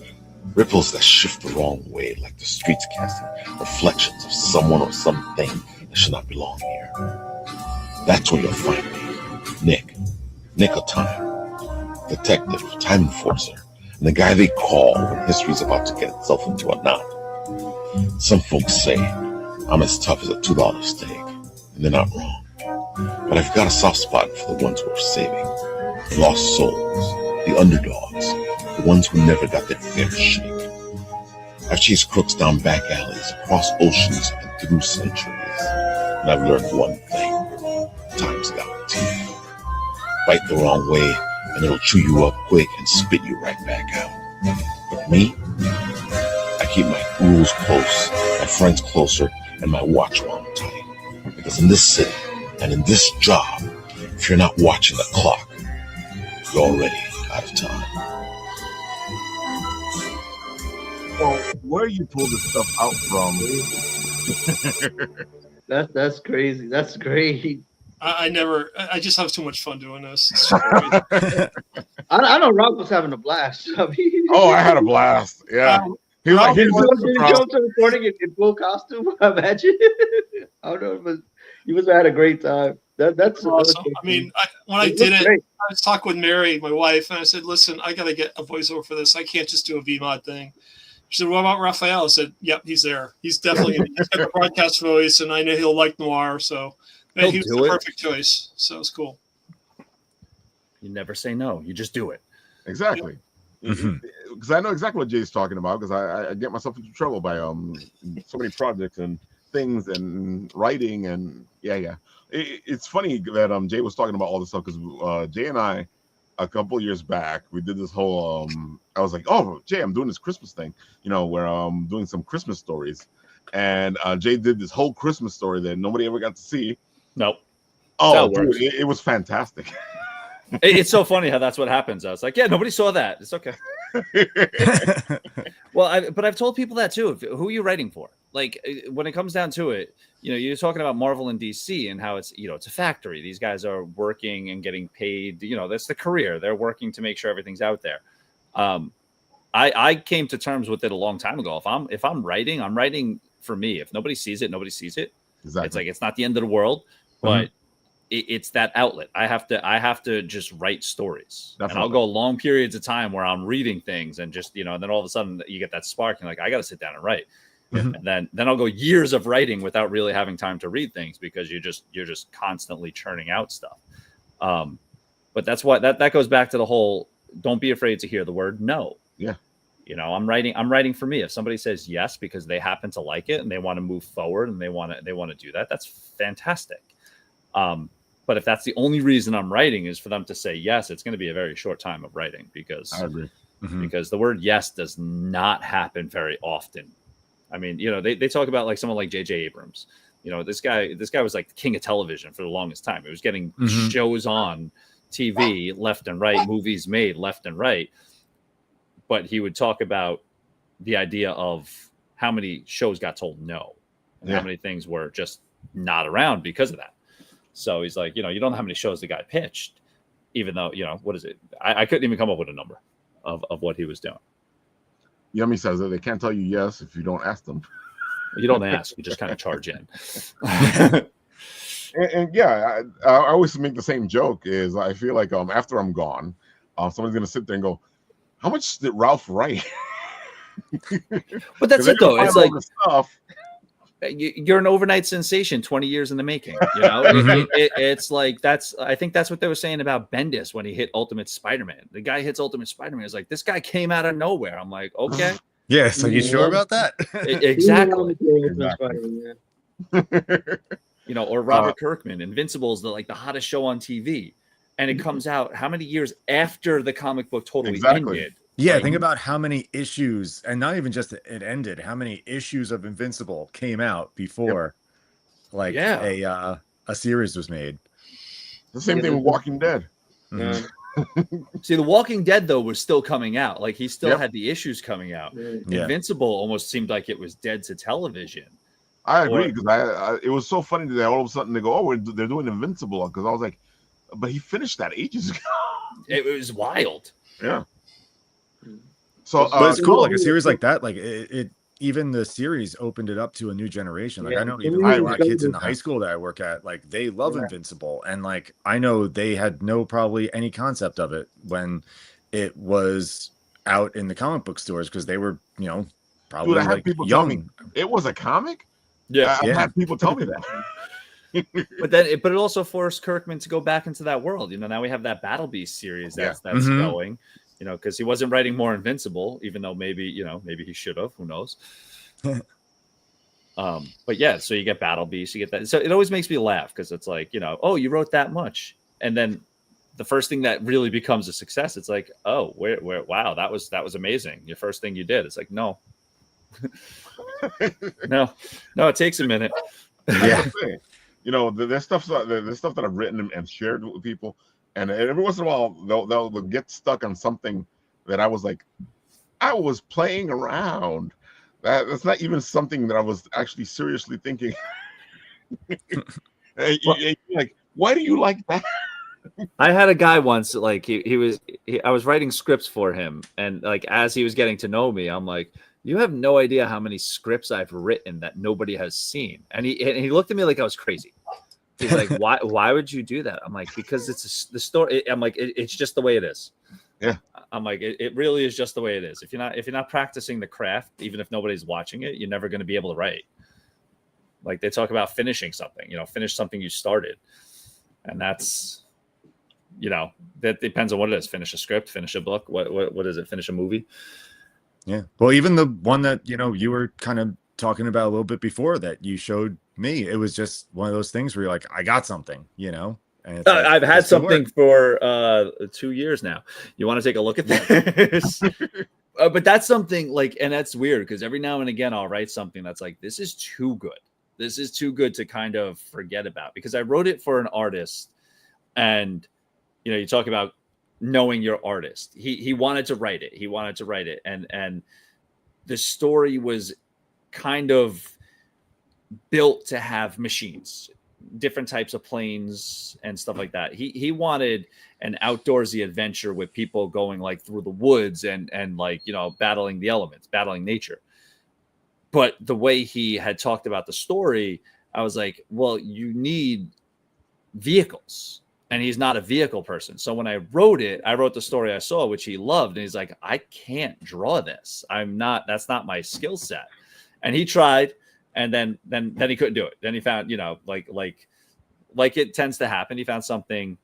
S7: Ripples that shift the wrong way, like the streets casting reflections of someone or something that should not belong here. That's where you'll find me, Nick of Time, detective, time enforcer, and the guy they call when history's about to get itself into a knot. Some folks say I'm as tough as a $2 steak, and they're not wrong. But I've got a soft spot for the ones worth saving, the lost souls, the underdogs, the ones who never got their fair shake. I've chased crooks down back alleys, across oceans, and through centuries. And I've learned one thing. Time's got teeth. Bite the wrong way, and it'll chew you up quick and spit you right back out. But me, I keep my rules close, my friends closer, and my watch wound tight. Because in this city, and in this job, if you're not watching the clock, you're already out of time.
S1: Well, where you pull this stuff out from?
S5: That's crazy. That's great.
S6: I just have too much fun doing this.
S5: I know Rob was having a blast. I mean,
S1: I had a blast. Yeah. He
S5: was recording in full costume. I imagine. I don't know, but you must have had a great time. That's
S6: awesome. I mean, when I did it, I was talking with Mary, my wife, and I said, "Listen, I got to get a voiceover for this. I can't just do a VMod thing." She said, "What about Raphael?" I said, "Yep, he's there. He's definitely he's got the broadcast voice, and I know he'll like noir, so he was the perfect choice." So it's cool.
S2: You never say no. You just do it.
S1: Exactly. Mm-hmm. because I know exactly what Jay's talking about, because I get myself into trouble by so many projects and things and writing and it's funny that Jay was talking about all this stuff, because Jay and I, a couple years back, we did this whole I was like, oh Jay, I'm doing this Christmas thing, where I'm doing some Christmas stories, and Jay did this whole Christmas story that nobody ever got to see.
S2: Nope.
S1: Oh dude, it was fantastic.
S2: It's so funny how that's what happens. I was like, yeah, nobody saw that. It's okay. Well, but I've told people that too. Who are you writing for? Like, when it comes down to it, you're talking about Marvel and DC and how it's, it's a factory. These guys are working and getting paid. That's the career. They're working to make sure everything's out there. I came to terms with it a long time ago. If I'm writing, I'm writing for me. If nobody sees it, nobody sees it.
S1: Exactly.
S2: It's like, it's not the end of the world, but it's that outlet. I have to just write stories. Definitely. And I'll go long periods of time where I'm reading things and just, and then all of a sudden you get that spark and like, I got to sit down and write. And then I'll go years of writing without really having time to read things, because you're just constantly churning out stuff. But that's why that goes back to the whole, don't be afraid to hear the word no.
S1: Yeah.
S2: I'm writing for me. If somebody says yes because they happen to like it and they want to move forward and they want to do that, that's fantastic. But if that's the only reason I'm writing is for them to say yes, it's going to be a very short time of writing, because
S1: I agree.
S2: Because the word yes does not happen very often. I mean, they talk about like someone like J.J. Abrams. This guy was like the king of television for the longest time. It was getting shows on TV left and right, movies made left and right. But he would talk about the idea of how many shows got told no, and how many things were just not around because of that. So he's like, you don't know how many shows the guy pitched, even though, what is it? I couldn't even come up with a number of what he was doing.
S1: Yummy says that they can't tell you yes if you don't ask them.
S2: You don't ask, you just kind of charge in.
S1: and yeah, I always make the same joke is I feel like after I'm gone, somebody's going to sit there and go, how much did Ralph write?
S2: But that's it though. It's like, you're an overnight sensation 20 years in the making. It's like, I think that's what they were saying about Bendis when he hit Ultimate Spider-Man. The guy hits Ultimate Spider-Man. It's like, this guy came out of nowhere. I'm like, okay.
S4: Yeah. So you sure about that?
S2: Exactly. Or Robert Kirkman, Invincible's the hottest show on TV. And it comes out how many years after the comic book totally ended?
S4: Yeah, think about how many issues, and not even just it ended, how many issues of Invincible came out before a series was made.
S1: The same thing with Walking Dead.
S2: Yeah. See, The Walking Dead though was still coming out. Like, he still had the issues coming out. Yeah. Invincible almost seemed like it was dead to television.
S1: I agree, because it was so funny that all of a sudden they go, oh, they're doing Invincible, because I was like, but he finished that ages ago.
S2: It was wild.
S1: Yeah. So,
S4: but it's cool, like a series like that, like it even the series opened it up to a new generation. Like, I know even my kids in the high school that I work at, like, they love Invincible, and like I know they had probably any concept of it when it was out in the comic book stores, because they were probably
S1: Dude, I had people
S4: young.
S1: Tell me it was a comic.
S2: Yeah,
S1: I had people tell me that.
S2: but it also forced Kirkman to go back into that world. Now we have that Battle Beast series that's going. Because he wasn't writing more Invincible, even though maybe he should have. Who knows? But yeah, so you get Battle Beast, you get that. So it always makes me laugh, because it's like, oh, you wrote that much, and then the first thing that really becomes a success, it's like, oh, wow, that was amazing. Your first thing you did. It's like, no, no, it takes a minute.
S1: Yeah, there's stuff that I've written and shared with people. And every once in a while, they'll get stuck on something that I was like, I was playing around. That's not even something that I was actually seriously thinking. Like, why do you like that?
S2: I had a guy once, like I was writing scripts for him, and like as he was getting to know me, I'm like, you have no idea how many scripts I've written that nobody has seen. And he looked at me like I was crazy. He's like, why would you do that? I'm like, because it's the story. I'm like, it's just the way it is.
S1: Yeah.
S2: I'm like, it really is just the way it is. If you're not practicing the craft, even if nobody's watching it, you're never going to be able to write. Like, they talk about finishing something, finish something you started. And that's you know, that depends on what it is. Finish a script, finish a book. What is it? Finish a movie.
S4: Yeah. Well, even the one that, you know, you were kind of talking about a little bit before that you showed me, it was just one of those things where you're like, I got something, you know. And it's like,
S2: I've had something for 2 years now. You want to take a look at this? But that's something like, and that's weird because every now and again I'll write something that's like, this is too good. This is too good to kind of forget about, because I wrote it for an artist, and you know, you talk about knowing your artist. He wanted to write it. He wanted to write it, and the story was kind of built to have machines, different types of planes and stuff like that. He wanted an outdoorsy adventure with people going like through the woods and like, you know, battling the elements, battling nature. But the way he had talked about the story, I was like, well, you need vehicles, and he's not a vehicle person. So when I wrote the story I saw, which he loved, and he's like, I can't draw this. That's not my skill set. And he tried, and then he couldn't do it. Then he found, you know, like it tends to happen, he found something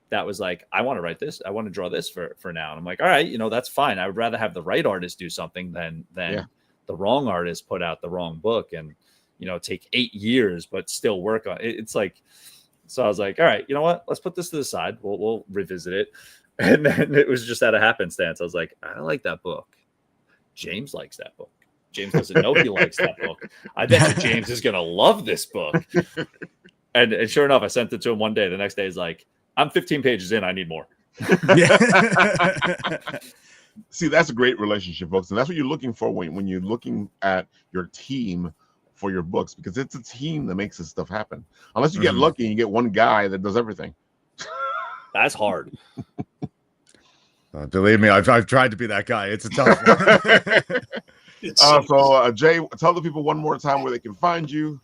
S2: that was like, I want to write this. I want to draw this for now. And I'm like, all right, you know, that's fine. I would rather have the right artist do something than the wrong artist put out the wrong book and, you know, take 8 years, but still work on it. It's like, so I was like, all right, you know what? Let's put this to the side. We'll revisit it. And then it was just out of happenstance. I was like, I like that book. James likes that book. James doesn't know he likes that book. I bet you James is going to love this book. And sure enough, I sent it to him one day. The next day he's like, I'm 15 pages in. I need more.
S1: See, that's a great relationship, folks. And that's what you're looking for when you're looking at your team for your books, because it's a team that makes this stuff happen. Unless you get lucky and you get one guy that does everything.
S2: That's hard.
S4: Believe me, I've tried to be that guy. It's a tough one.
S1: Jay, tell the people one more time where they can find you.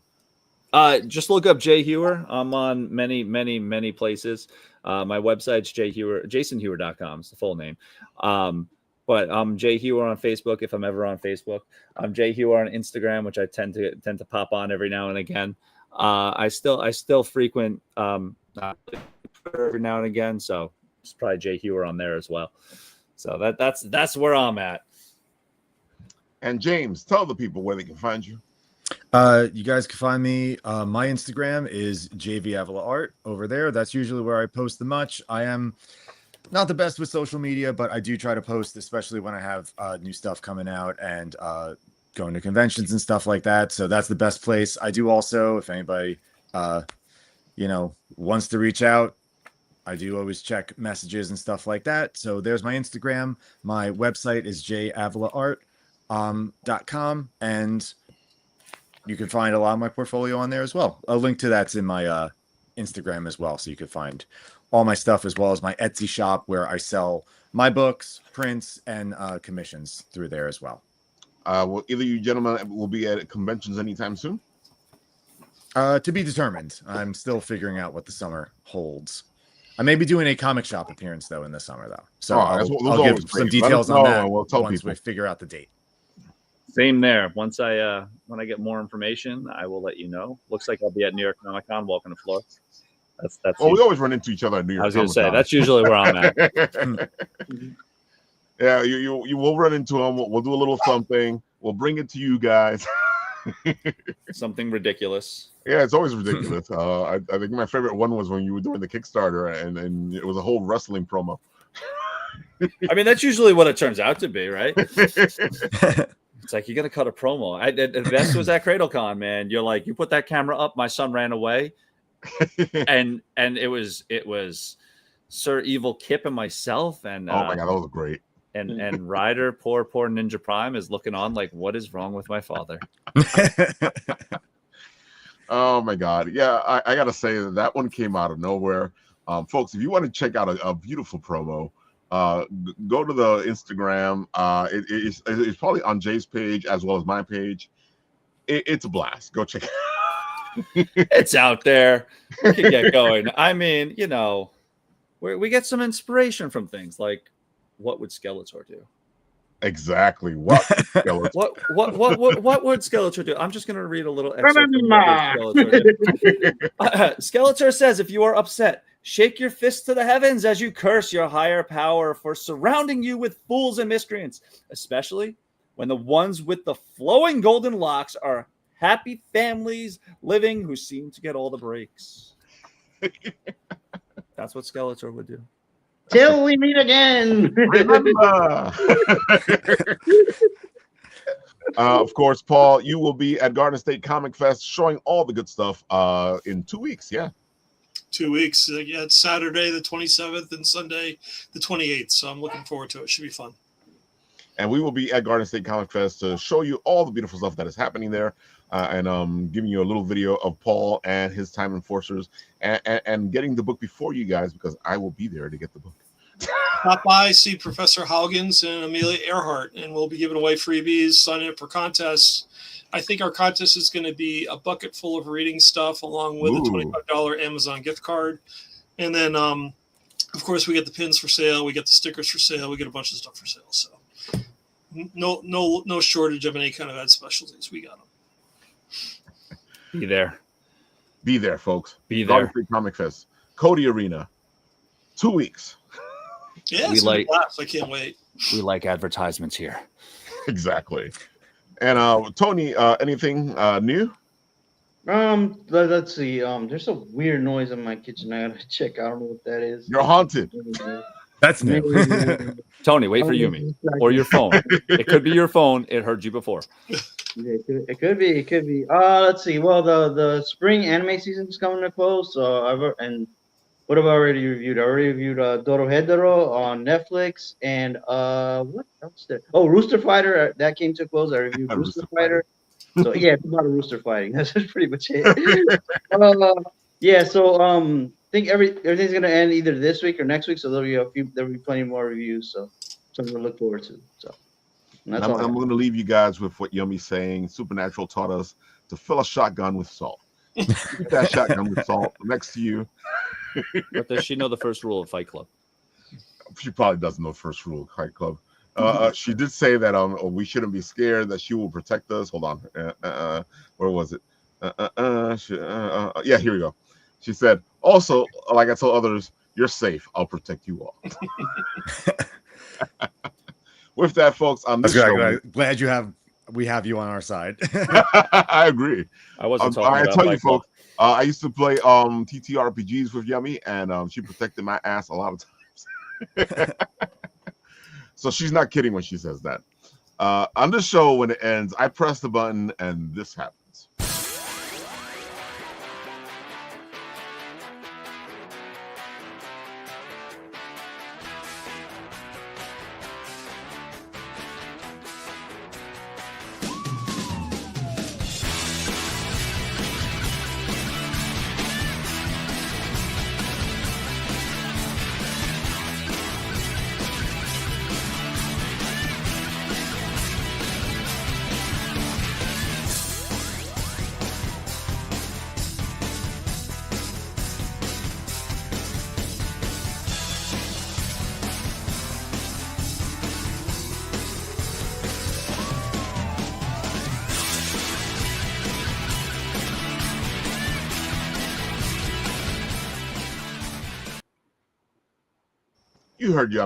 S2: Just look up Jay Hewer. I'm on many places. My website's jasonhewer.com. It's the full name. But I'm Jay Hewer on Facebook if I'm ever on Facebook. I'm Jay Hewer on Instagram, which I tend to pop on every now and again. I still frequent every now and again, so it's probably Jay Hewer on there as well. So that's where I'm at.
S1: And James, tell the people where they can find you.
S4: You guys can find me. My Instagram is JVAvilaArt over there. That's usually where I post the much. I am not the best with social media, but I do try to post, especially when I have new stuff coming out and going to conventions and stuff like that. So that's the best place. I do also, if anybody, wants to reach out, I do always check messages and stuff like that. So there's my Instagram. My website is javilaart.com, and you can find a lot of my portfolio on there as well. A link to that's in my Instagram as well. So you can find all my stuff, as well as my Etsy shop where I sell my books, prints, and commissions through there as well.
S1: Will either you gentlemen will be at conventions anytime soon?
S4: To be determined. I'm still figuring out what the summer holds. I may be doing a comic shop appearance though in the summer though. So I'll give some details on that once we figure out the date.
S2: Same there. Once when I get more information, I will let you know. Looks like I'll be at New York Comic Con. Welcome to Florida. That's.
S1: Well, we always run into each other at New York.
S2: I was going to say that's usually where I'm at.
S1: Yeah, you will run into them. We'll do a little something. We'll bring it to you guys.
S2: Something ridiculous.
S1: Yeah, it's always ridiculous. I think my favorite one was when you were doing the Kickstarter and it was a whole wrestling promo.
S2: I mean, that's usually what it turns out to be, right? It's like, you're going to cut a promo. Best was at CradleCon, man. You're like, you put that camera up, my son ran away. and it was Sir Evil Kip and myself. And
S1: oh my God, that was great.
S2: And Ryder, poor Ninja Prime, is looking on like, what is wrong with my father?
S1: Oh my God. Yeah, I gotta say that one came out of nowhere. Folks, if you want to check out a beautiful promo, go to the Instagram. It's probably on Jay's page as well as my page. It's a blast. Go check it out.
S2: It's out there. We can get going. I mean, we get some inspiration from things like, what would Skeletor do?
S1: Exactly. What Skeletor?
S2: what would Skeletor do? I'm just going to read a little excerpt. Skeletor says, if you are upset, Shake your fist to the heavens as you curse your higher power for surrounding you with fools and miscreants, especially when the ones with the flowing golden locks are happy families living who seem to get all the breaks. That's what Skeletor would do.
S5: Till we meet again.
S1: Remember. Of course, Paul, you will be at Garden State Comic Fest showing all the good stuff in 2 weeks. Yeah.
S6: 2 weeks. Yeah, it's Saturday the 27th and Sunday the 28th. So I'm looking forward to it. Should be fun.
S1: And we will be at Garden State Comic Fest to show you all the beautiful stuff that is happening there, and giving you a little video of Paul and his Time Enforcers, and getting the book before you guys, because I will be there to get the book.
S6: Stop by, see Professor Haugens and Amelia Earhart, and we'll be giving away freebies, signing up for contests. I think our contest is going to be a bucket full of reading stuff along with a $25 Amazon gift card. And then, of course, we get the pins for sale. We get the stickers for sale. We get a bunch of stuff for sale. So no shortage of any kind of ed specialties. We got them.
S2: Be there.
S1: Be there, folks.
S2: Be there.
S1: Garden State Comic Fest, Cody Arena, 2 weeks.
S6: Yeah, it's a blast. I can't wait.
S2: We like advertisements here.
S1: Exactly. And Tony, anything new?
S5: Let's see. There's a weird noise in my kitchen. I gotta check. I don't know what that is.
S1: You're haunted.
S4: That's new.
S2: Tony, wait for Yumi or your phone. It could be your phone. It heard you before.
S5: It could be. Let's see. Well, the spring anime season is coming to close. So what have I already reviewed? I already reviewed Dorohedoro on Netflix, and what else there? Oh, Rooster Fighter, that came to a close. I reviewed Rooster Fighter. So yeah, it's about a rooster fighting. That's pretty much it. Yeah, so I think everything's gonna end either this week or next week. So there'll be plenty more reviews. So something to look forward to. So
S1: I'm going to leave you guys with what Yummy's saying. Supernatural taught us to fill a shotgun with salt. Keep that shotgun with salt next to you.
S2: But does she know the first rule of Fight Club?
S1: She probably doesn't know the first rule of Fight Club. She did say that we shouldn't be scared, that she will protect us. Hold on. Where was it? Yeah, here we go. She said, also, like I told others, you're safe. I'll protect you all. With that, folks, on this show,
S4: glad we have you on our side.
S1: I agree.
S2: I wasn't talking about
S1: tell you, folks, I used to play TTRPGs with Yummy, and she protected my ass a lot of times. So she's not kidding when she says that. On this show, when it ends, I press the button, and this happens. You heard Yummy.